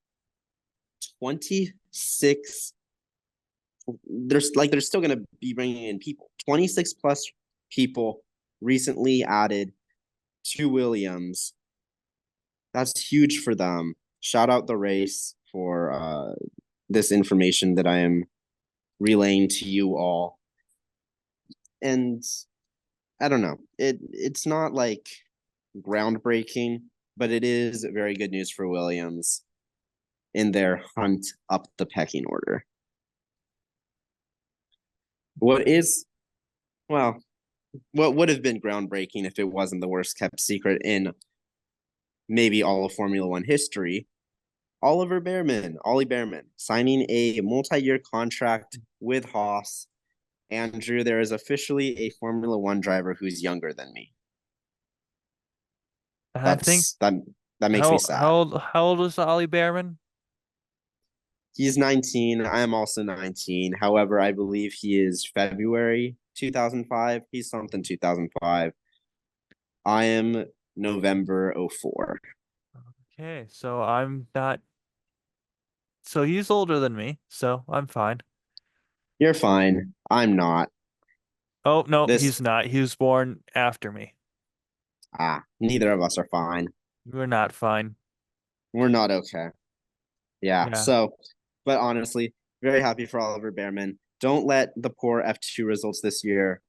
26. They're still going to be bringing in people. 26 plus people recently added to Williams. That's huge for them. Shout out the race for this information that I am relaying to you all. And I don't know. It's not like groundbreaking, but it is very good news for Williams in their hunt up the pecking order. What would have been groundbreaking if it wasn't the worst kept secret in maybe all of Formula One history? Ollie Behrman, signing a multi-year contract with Haas. Andrew, there is officially a Formula One driver who's younger than me. That makes me sad. How old is Ollie Behrman? He's 19. I am also 19. However, I believe he is February 2005. He's something 2005. I am November 04. Okay, so I'm not. So he's older than me, so I'm fine. You're fine. I'm not. Oh, no, he's not. He was born after me. Neither of us are fine. We're not fine. We're not okay. Yeah. Yeah. So, but honestly, very happy for Oliver Behrman. Don't let the poor F2 results this year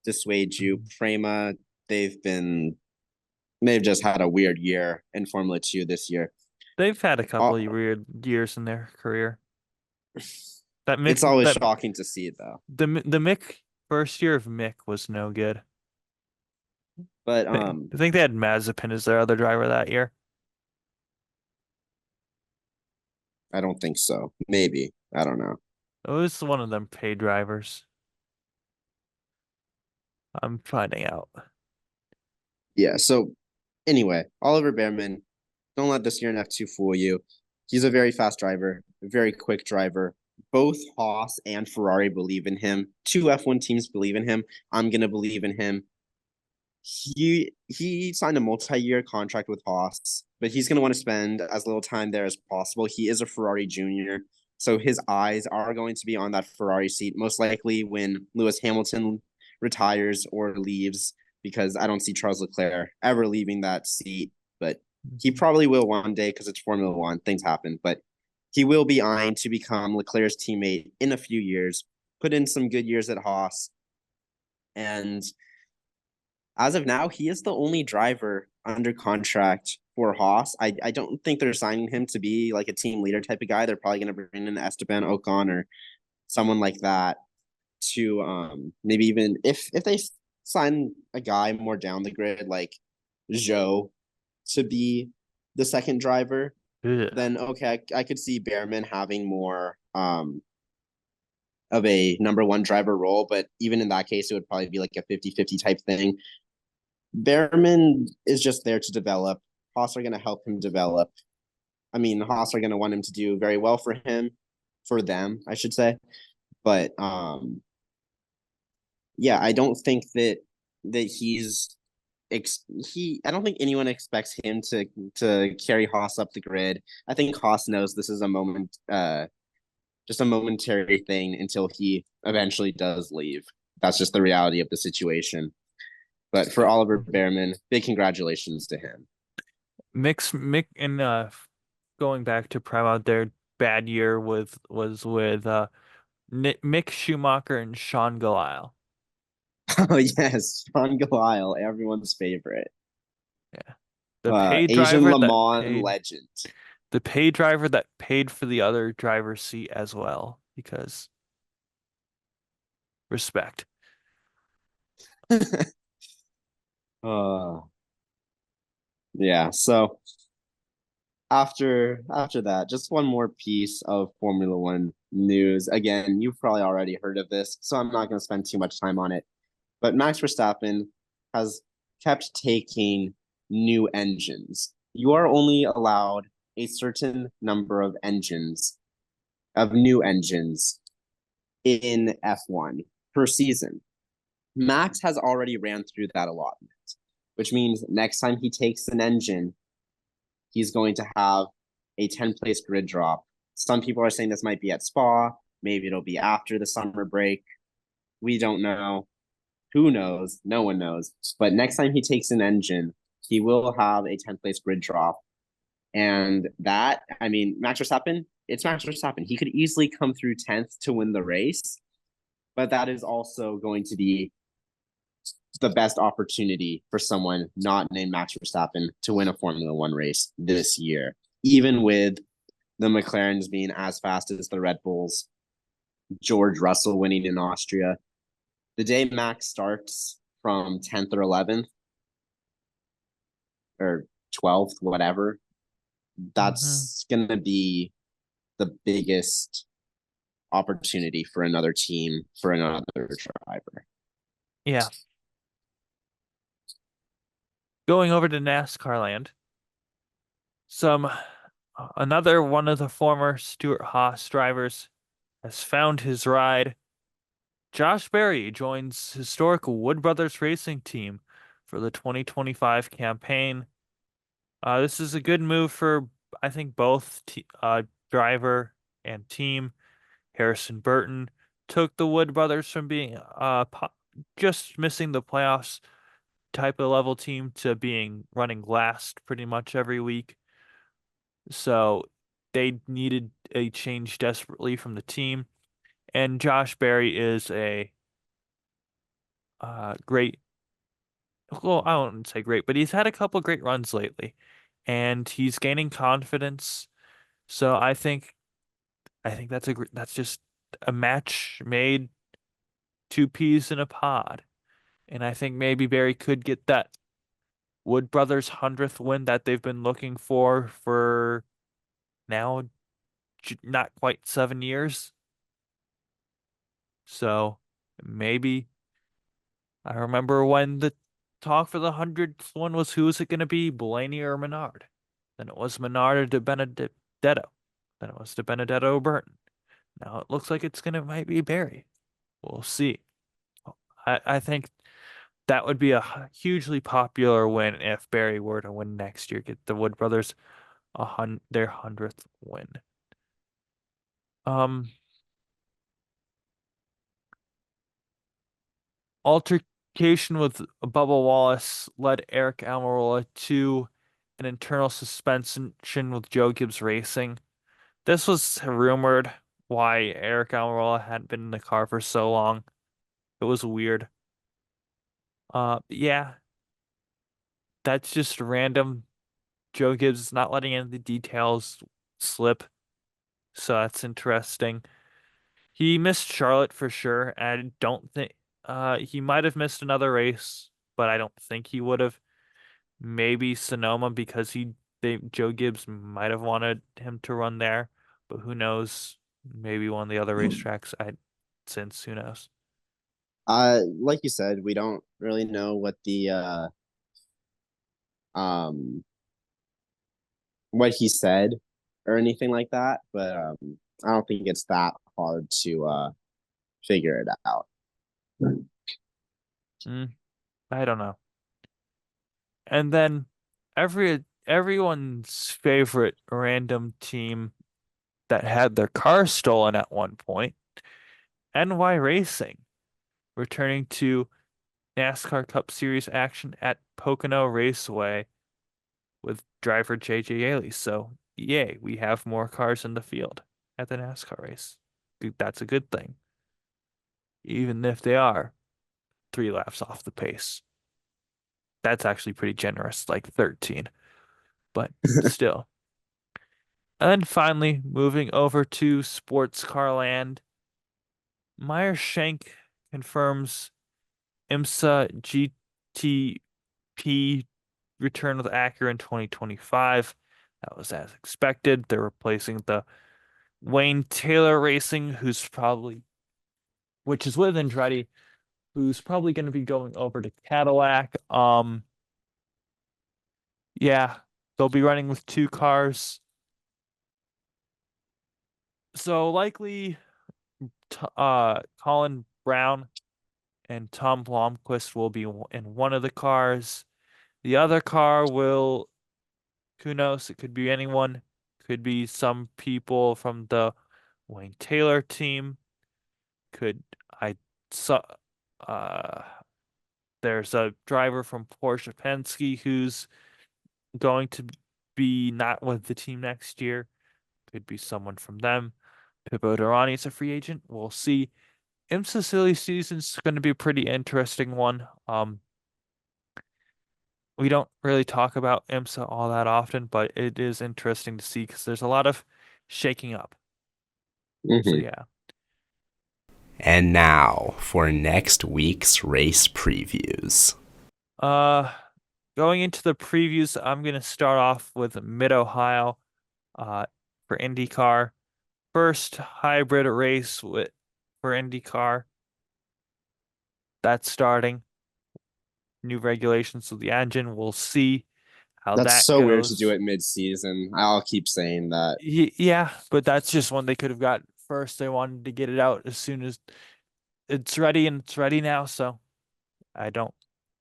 dissuade you. Prema, they've just had a weird year in Formula 2 this year. They've had a couple of weird years in their career. It's always shocking to see it, though. The Mick first year of Mick was no good. But I think they had Mazepin as their other driver that year. I don't think so. Maybe. I don't know. It was one of them paid drivers. I'm finding out. Yeah, so anyway, Oliver Behrman, don't let this year in F2 fool you. He's a very fast driver, a very quick driver. Both Haas and Ferrari believe in him. 2 F1 teams believe in him. I'm going to believe in him. He signed a multi-year contract with Haas, but he's going to want to spend as little time there as possible. He is a Ferrari junior, so his eyes are going to be on that Ferrari seat, most likely when Lewis Hamilton retires or leaves, because I don't see Charles Leclerc ever leaving that seat, but he probably will one day because it's Formula One. Things happen, but he will be eyeing to become Leclerc's teammate in a few years, put in some good years at Haas. And as of now, he is the only driver under contract for Haas. I don't think they're signing him to be like a team leader type of guy. They're probably going to bring in Esteban Ocon or someone like that to maybe even if they sign a guy more down the grid like Zhou to be the second driver, Ugh. then okay, I could see Behrman having more of a number one driver role, but even in that case, it would probably be like a 50-50 type thing. Behrman is just there to develop. Haas are going to help him develop. I mean, Haas are going to want him to do very well for them, I should say. But yeah, I don't think that he's I don't think anyone expects him to carry Haas up the grid. I think Haas knows this is a moment, just a momentary thing until he eventually does leave. That's just the reality of the situation. But for Oliver Behrman, big congratulations to him. Mick and going back to Prime out their bad year was with Mick Schumacher and Sean Gelael. Oh yes, Sean Gelael, everyone's favorite. Yeah. The Asian Le Mans legend. The paid driver that paid for the other driver's seat as well, because respect. Yeah, so after that, just one more piece of Formula One news. Again, you've probably already heard of this, so I'm not going to spend too much time on it. But Max Verstappen has kept taking new engines. You are only allowed a certain number of new engines in F1 per season. Max has already ran through that allotment, which means next time he takes an engine, he's going to have a 10-place grid drop. Some people are saying this might be at Spa. Maybe it'll be after the summer break. We don't know. Who knows? No one knows. But next time he takes an engine, he will have a 10th-place grid drop. And that, I mean, Max Verstappen, it's Max Verstappen. He could easily come through 10th to win the race. But that is also going to be the best opportunity for someone not named Max Verstappen to win a Formula One race this year, even with the McLarens being as fast as the Red Bulls, George Russell winning in Austria. The day Max starts from 10th or 11th or 12th, whatever, that's going to be the biggest opportunity for another team, for another driver. Yeah. Going over to NASCAR land, another one of the former Stewart-Haas drivers has found his ride. Josh Berry joins historic Wood Brothers Racing Team for the 2025 campaign. This is a good move for, I think, both driver and team. Harrison Burton took the Wood Brothers from being just missing the playoffs type of level team to being running last pretty much every week. So they needed a change desperately from the team. And Josh Berry is a great, well, I wouldn't say great, but he's had a couple great runs lately. And he's gaining confidence. So I think that's just a match made two peas in a pod. And I think maybe Barry could get that Wood Brothers 100th win that they've been looking for now not quite 7 years. So maybe I remember when the talk for the 100th one was, who was it going to be, Blaney or Menard? Then it was Menard or De Benedetto. Then it was De Benedetto or Burton. Now it looks like might be Barry. We'll see. I think that would be a hugely popular win if Barry were to win next year, get the Wood Brothers their 100th win. Communication with Bubba Wallace led Eric Almirola to an internal suspension with Joe Gibbs Racing. This was rumored why Eric Almirola hadn't been in the car for so long. It was weird. Yeah, that's just random. Joe Gibbs is not letting any of the details slip, so that's interesting. He missed Charlotte for sure. I don't think he might have missed another race, but I don't think he would have. Maybe Sonoma because Joe Gibbs might have wanted him to run there, but who knows? Maybe one of the other racetracks. Who knows? Like you said, we don't really know what the um what he said or anything like that, but I don't think it's that hard to figure it out. Mm, I don't know. And then everyone's favorite random team that had their car stolen at one point, NY Racing, returning to NASCAR Cup Series action at Pocono Raceway with driver JJ Yeley. So, yay, we have more cars in the field at the NASCAR race. That's a good thing, even if they are 3 laps off the pace. That's actually pretty generous, like 13, but still. And finally, moving over to sports car land, Meyer Shank confirms IMSA GTP return with Acura in 2025. That was as expected. They're replacing the Wayne Taylor Racing, which is with Andretti, who's probably going to be going over to Cadillac. Yeah, they'll be running with 2 cars. So likely, Colin Brown and Tom Blomqvist will be in one of the cars. The other car will, who knows? It could be anyone. Could be some people from the Wayne Taylor team. Could I saw uh there's a driver from Porsche Penske who's going to be not with the team next year. Could be someone from them. Pippo Durrani's a free agent. We'll see. IMSA silly season's going to be a pretty interesting one. We don't really talk about IMSA all that often, but it is interesting to see because there's a lot of shaking up. So yeah. And now for next week's race previews. Going into the previews, I'm gonna start off with Mid-Ohio, for IndyCar. First hybrid race for IndyCar. That's starting. New regulations of the engine. We'll see how That's that so weird to goes. do it mid-season. I'll keep saying that. Yeah, but that's just one they could have got first. They wanted to get it out as soon as it's ready, and it's ready now. So I don't.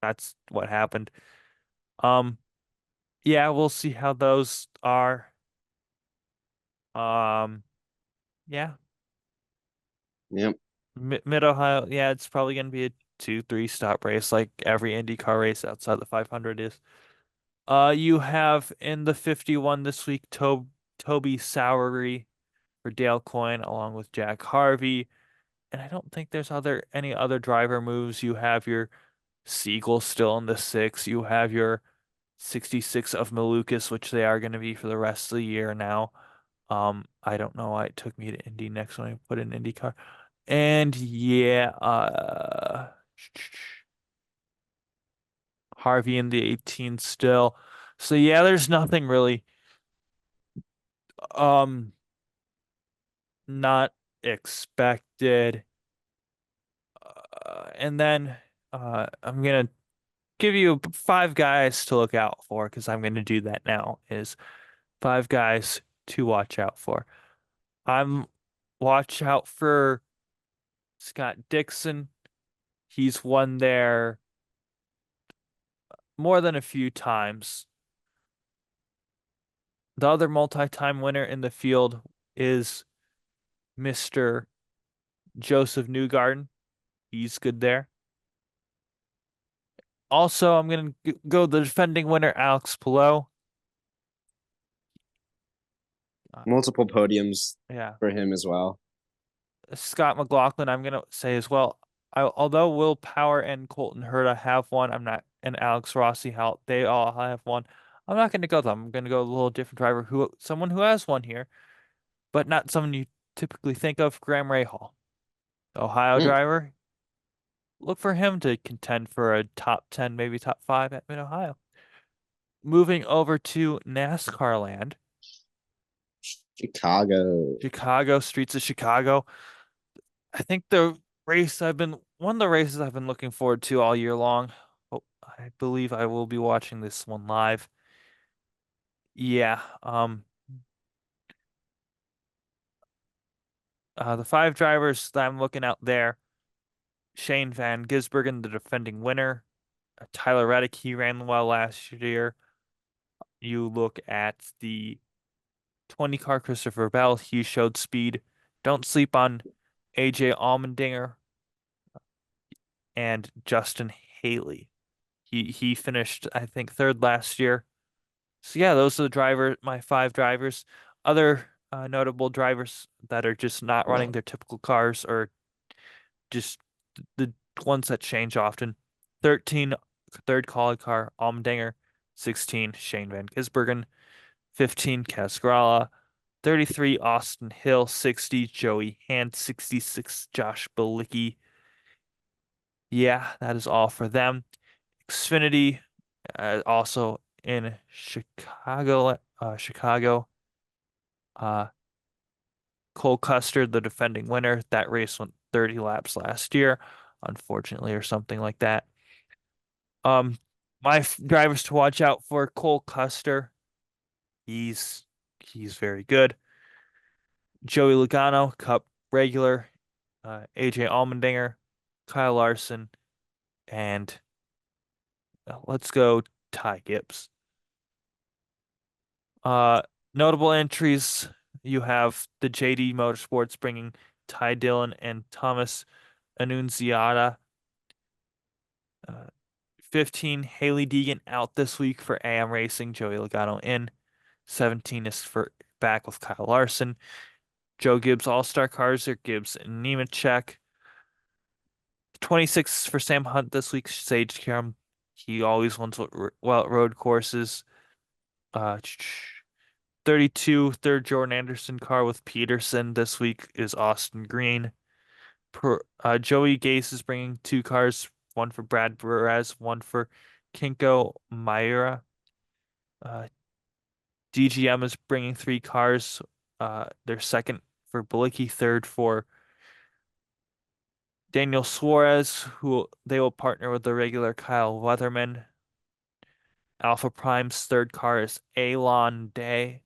That's what happened. Yeah, we'll see how those are. Yeah, Yep. Mid Ohio. Yeah, it's probably gonna be a 2-3 stop race like every IndyCar race outside the 500 is. You have in the 51 this week, Toby Sowery for Dale Coyne along with Jack Harvey. And I don't think there's any other driver moves. You have your Siegel still in the 6. You have your 66 of Malukas, which they are going to be for the rest of the year now. I don't know why it took me to Indy next when I put in IndyCar. And yeah, Harvey in the 18 still. So yeah, there's nothing really um not expected. And then I'm gonna give you 5 guys to look out for because I'm gonna do that now. Is 5 guys to watch out for. I'm watch out for Scott Dixon. He's won there more than a few times. The other multi-time winner in the field is Mr. Joseph Newgarden. He's good there. Also, I'm going to go the defending winner, Alex Palou. Multiple podiums Yeah. for him as well. Scott McLaughlin, I'm going to say as well. Although Will Power and Colton Herta have one, I'm not, and Alex Rossi, how they all have one. I'm not going to go them. I'm going to go a little different driver, someone who has one here, but not someone you typically think of. Graham Rahal, Ohio Mm. driver. Look for him to contend for a top 10, maybe top 5 at Mid Ohio. Moving over to NASCAR land, Chicago. Chicago, streets of Chicago. I think one of the races I've been looking forward to all year long. Oh, I believe I will be watching this one live. Yeah, the 5 drivers that I'm looking out there, Shane Van Gisbergen, the defending winner. Tyler Reddick, he ran well last year. You look at the 20 car Christopher Bell, he showed speed. Don't sleep on AJ Allmendinger and Justin Haley. He finished, I think, 3rd last year. So yeah, those are my 5 drivers. Other notable drivers that are just not running their typical cars, or just the ones that change often. 13, third quali car, Allmendinger. 16, Shane Van Gisbergen. 15, Casgrala. 33, Austin Hill. 60, Joey Hand. 66, Josh Bilicki. Yeah, that is all for them. Xfinity, also in Chicago. Chicago. Cole Custer, the defending winner. That race went 30 laps last year, unfortunately, or something like that. Um, my drivers to watch out for: Cole Custer. He's very good. Joey Logano, Cup regular. AJ Allmendinger, Kyle Larson, and let's go Ty Gibbs. Uh, Notable entries, you have the JD Motorsports bringing Ty Dillon and Thomas Annunziata. 15, Haley Deegan out this week for AM Racing. Joey Logano in. 17 is for back with Kyle Larson. Joe Gibbs All-Star Cars are Gibbs and Nemechek. 26 for Sam Hunt this week. Sage Karam. He always wins well at road courses. 32, third Jordan Anderson car with Peterson this week is Austin Green. Joey Gase is bringing 2 cars, one for Brad Perez, one for Kinko Maira. DGM is bringing 3 cars. Their second for Bilicki, third for Daniel Suarez, who they will partner with the regular Kyle Weatherman. Alpha Prime's third car is Alon Day.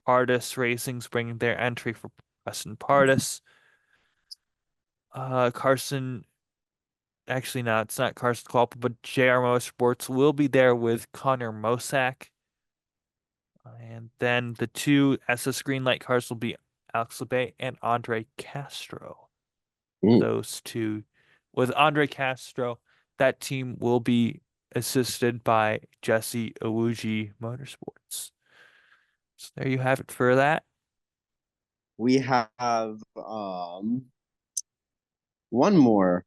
Pardis Racing's bringing their entry for Preston Pardis. Carson, actually, no, it's not Carson Klopper, but JR Motorsports will be there with Connor Mosack. And then the 2 SS Greenlight cars will be Alex Labate and Andre Castro. Those 2. With Andre Castro, that team will be assisted by Jesse Awuji Motorsports. So there you have it for that. We have one more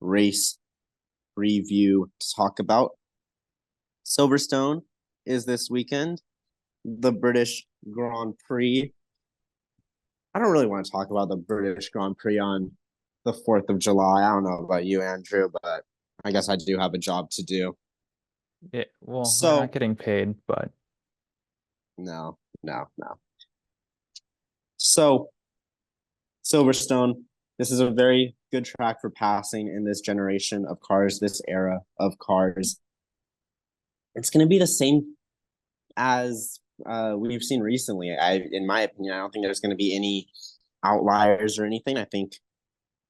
race review to talk about. Silverstone is this weekend, the British Grand Prix. I don't really want to talk about the British Grand Prix on the 4th of July. I don't know about you, Andrew, but I guess I do have a job to do. Yeah, well, we're So not getting paid, but no. So Silverstone, this is a very good track for passing in this generation of cars, this era of cars. It's going to be the same as we've seen recently. In my opinion, I don't think there's going to be any outliers or anything. I think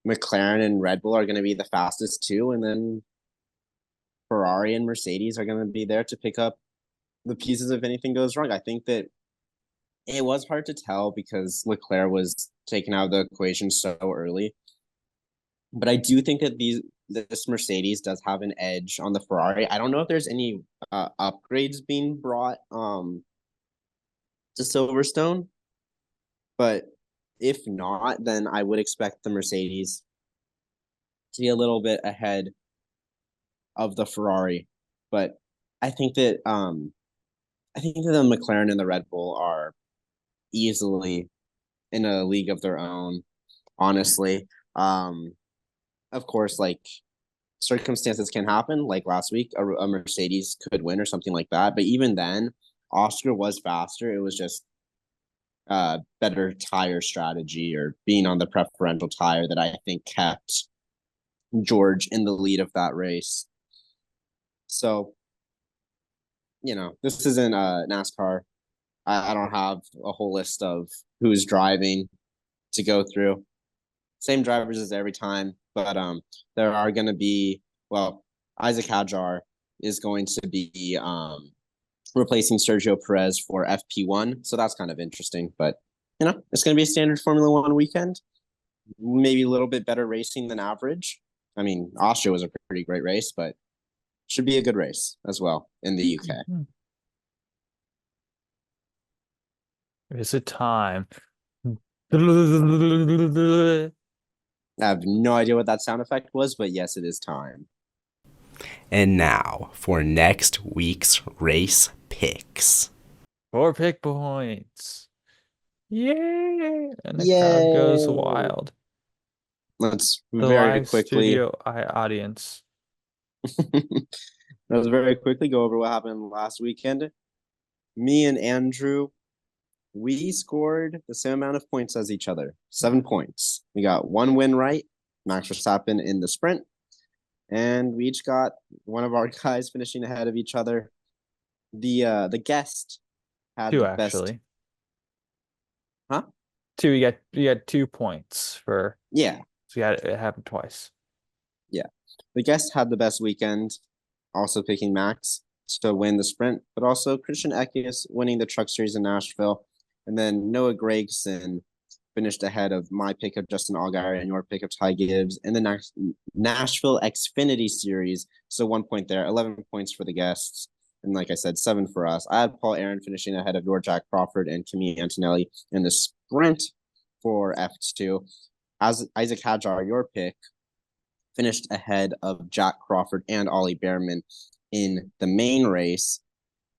McLaren and Red Bull are going to be the fastest too, and then Ferrari and Mercedes are going to be there to pick up the pieces if anything goes wrong. I think that it was hard to tell because Leclerc was taken out of the equation so early. But I do think that this Mercedes does have an edge on the Ferrari. I don't know if there's any upgrades being brought to Silverstone, but if not, then I would expect the Mercedes to be a little bit ahead of the Ferrari. But I think that the McLaren and the Red Bull are easily in a league of their own, honestly. Of course, like circumstances can happen. Like last week, a Mercedes could win or something like that. But even then, Oscar was faster. It was just better tire strategy or being on the preferential tire that I think kept George in the lead of that race. So, this isn't NASCAR. I don't have a whole list of who's driving to go through. Same drivers as every time, but there are going to be, Isaac Hadjar is going to be replacing Sergio Perez for FP1, so that's kind of interesting. But it's going to be a standard Formula One weekend. Maybe a little bit better racing than average. I mean, Austria was a pretty great race, but should be a good race as well in the UK. Is it time? I have no idea what that sound effect was, but yes, it is time. And now for next week's race picks. 4 pick points. Yay! And the Yay! crowd goes wild. Let's The very live quickly studio audience. let's very quickly go over what happened last weekend. Me and Andrew, we scored the same amount of points as each other, 7 points. We got 1 win right, Max Verstappen in the sprint, and we each got one of our guys finishing ahead of each other. The guest had 2 the actually. best. Huh? 2. You got 2 points for. Yeah. So it happened twice. Yeah. The guest had the best weekend, also picking Max to win the sprint, but also Christian Eckes winning the Truck Series in Nashville. And then Noah Gragson finished ahead of my pick of Justin Allgaier and your pick of Ty Gibbs in the Nashville Xfinity Series. So 1 point there, 11 points for the guests. And like I said, 7 for us. I had Paul Aaron finishing ahead of your Jack Crawford and Kimi Antonelli in the sprint for F2. As Isaac Hadjar, your pick, finished ahead of Jack Crawford and Ollie Behrman in the main race.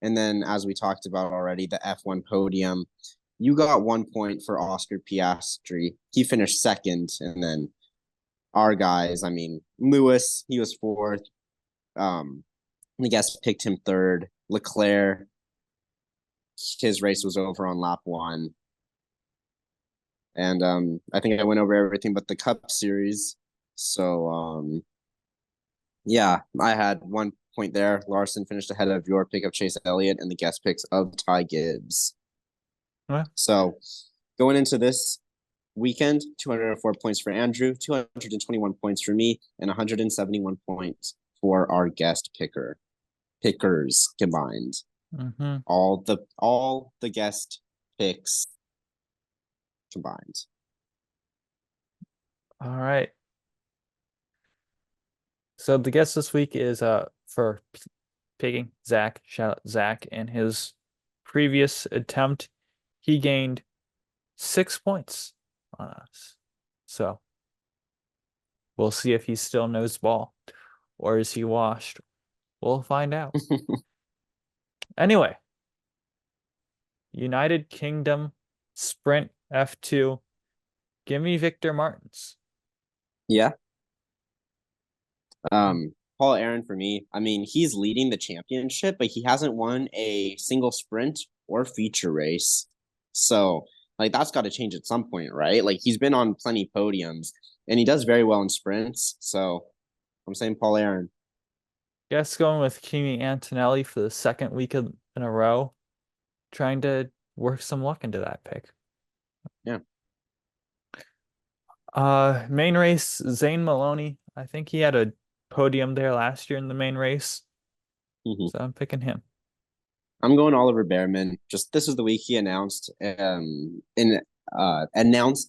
And then, as we talked about already, the F1 podium, you got 1 point for Oscar Piastri. He finished second. And then our guys, Lewis, he was fourth. I guess picked him third. Leclerc, his race was over on lap 1. And I think I went over everything but the Cup Series. So, yeah, I had 1 point there. Larson finished ahead of your pick of Chase Elliott and the guest picks of Ty Gibbs. So, going into this weekend, 204 points for Andrew, 221 points for me, and 171 points for our guest pickers combined. Mm-hmm. All the guest picks combined. All right. So the guest this week is for picking Zach. Shout out Zach. In his previous attempt, he gained 6 points on us. So we'll see if he still knows ball or is he washed. We'll find out. Anyway, United Kingdom Sprint F2. Give me Victor Martins. Yeah. Paul Aaron for me. He's leading the championship, but he hasn't won a single sprint or feature race. So, that's got to change at some point, right? He's been on plenty podiums, and he does very well in sprints. So, I'm saying Paul Aaron. Guess going with Kimi Antonelli for the second week in a row. Trying to work some luck into that pick. Yeah. Main race, Zane Maloney. I think he had a podium there last year in the main race. Mm-hmm. So I'm picking him. I'm going Oliver Behrman. Just this is the week he announced announced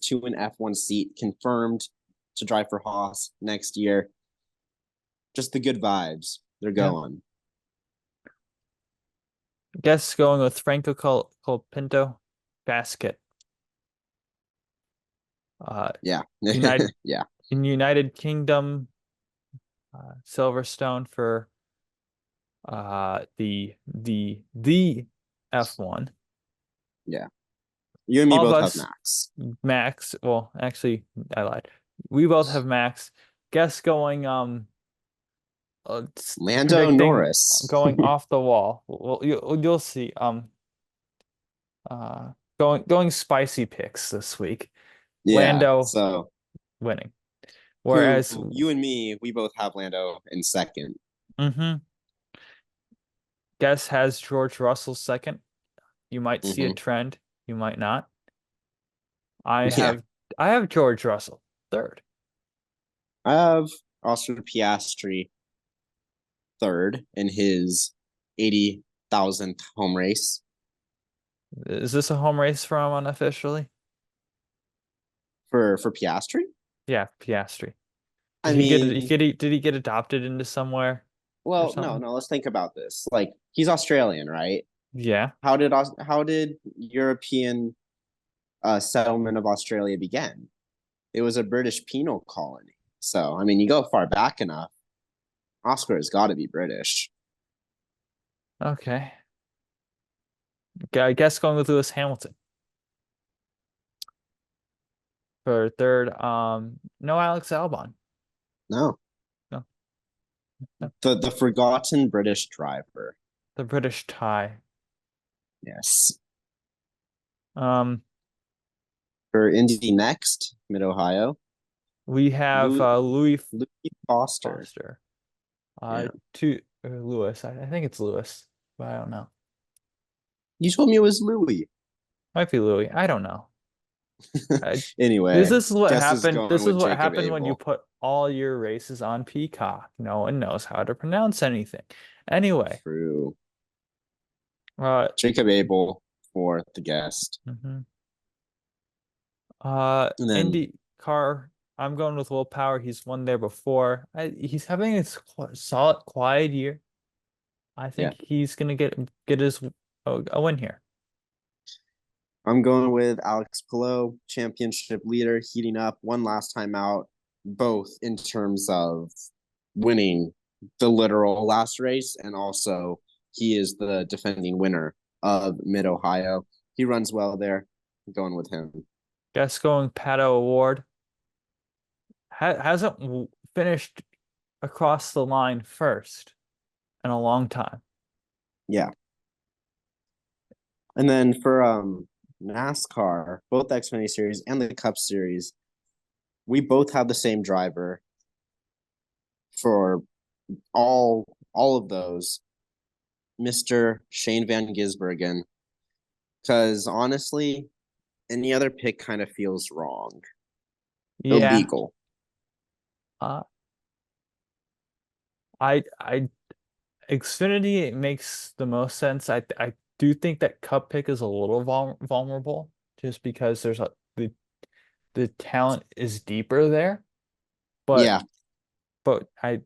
to an F1 seat, confirmed to drive for Haas next year. Just the good vibes. They're Yeah. going. Guess going with Franco Colapinto, basket. Yeah. United Yeah. in United Kingdom, Silverstone for the F1. Yeah. You and me All of both have us, Max. Max. Well, actually, I lied. We both have Max. Guess going Lando predicting Norris. going off the wall. Well, you'll see. Going spicy picks this week. Yeah. Lando So winning. who Whereas, you and me, we both have Lando in second. mm-hmm, guess has George Russell second. You might see a Hmm. trend. You might not. I Yeah. have I have George Russell third. I have Oscar Piastri third in his 80,000th home race Is this a home race for him unofficially? for Piastri. Yeah, Piastri. I Did he get mean, did he get adopted into somewhere or well, no, something? no. Let's think about this. Like he's Australian, right? Yeah. How did European settlement of Australia begin? It was a British penal colony. So I mean, you go far back enough, Oscar has got to be British. Okay. I guess going with Lewis Hamilton for third. No Alex Albon. No, No, no. the forgotten British driver. The British tie. Yes. Um, For Indy next, Mid Ohio, we have Louis, Louis Louis Foster. Foster. Yeah. To Lewis. I think it's Lewis, but I don't know. You told me it was Louis. Might be Louis. I don't know. I, this Anyway, is what guess is happened. going This is with what Jacob happened when you Abel. put all your races on Peacock. No one knows how to pronounce anything. Anyway, True. uh, Jacob Abel for the guest. mhm. And then, Indy car. I'm going with Will Power. He's won there before. He's having a solid, quiet year. I yeah, think he's gonna get his a win here. I'm going with Alex Palou, championship leader, heating up one last time out, both in terms of winning the literal last race, and also he is the defending winner of Mid Ohio. He runs well there. I'm going with him. Guess going Pato Award hasn't finished across the line first in a long time. Yeah. And then for NASCAR, both the Xfinity Series and the Cup Series, we both have the same driver for all of those, Mr. Shane Van Gisbergen. Because honestly, any other pick kind of feels wrong, Yeah. illegal. Uh, I Xfinity it makes the most sense. I do think that Cup pick is a little vulnerable just because the talent is deeper there. But Yeah, I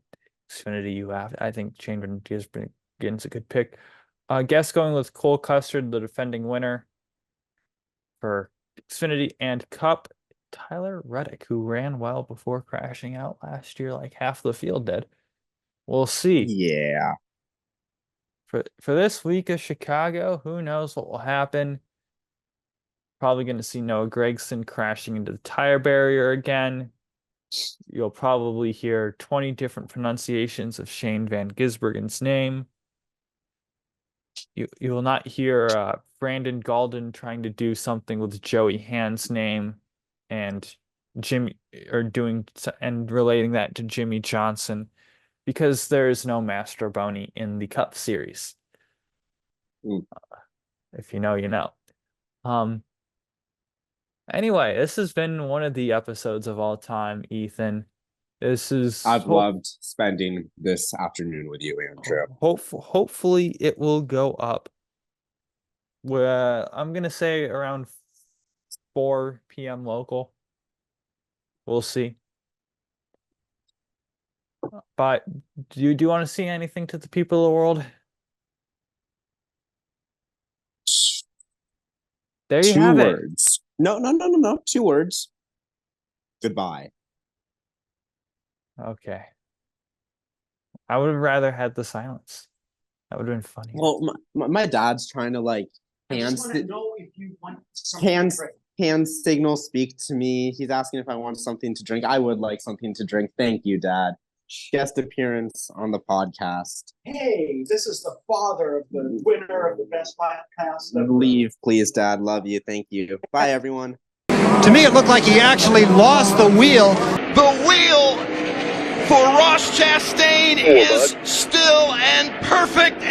Xfinity you have I think Chamberlain Gisbergen's a good pick. Guess going with Cole Custard, the defending winner for Xfinity and Cup. Tyler Reddick, who ran well before crashing out last year, like half the field did. We'll see. yeah. For this week of Chicago, who knows what will happen? Probably going to see Noah Gragson crashing into the tire barrier again. You'll probably hear 20 different pronunciations of Shane Van Gisbergen's name. You will not hear Brandon Gaulden trying to do something with Joey Hand's name and Jimmy or doing and relating that to Jimmy Johnson because there is no Mastroboni in the Cup Series. Mm. If you know, you know. Um, Anyway, this has been one of the episodes of all time, Ethan. This is I've loved spending this afternoon with you, Andrew. hopefully it will go up. Where I'm gonna say around 4 p.m. local. We'll see. But do you want to see anything to the people of the world? There you Two have it. words. No. 2 words. Goodbye. Okay. I would have rather had the silence. That would have been funny. Well, my dad's trying to like I hand just want to know if you want something to drink. hand signal speak to me. He's asking if I want something to drink. I would like something to drink. Thank you, Dad. Guest appearance on the podcast. Hey, this is the father of the winner of the best podcast. Leave, please, Dad. Love you. Thank you. Bye, everyone. To me, it looked like he actually lost the wheel. The wheel for Ross Chastain is still and perfect.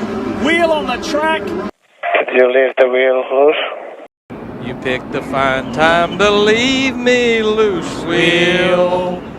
Wheel on the track. Did you leave the wheel loose? You picked the fine time to leave me loose, wheel.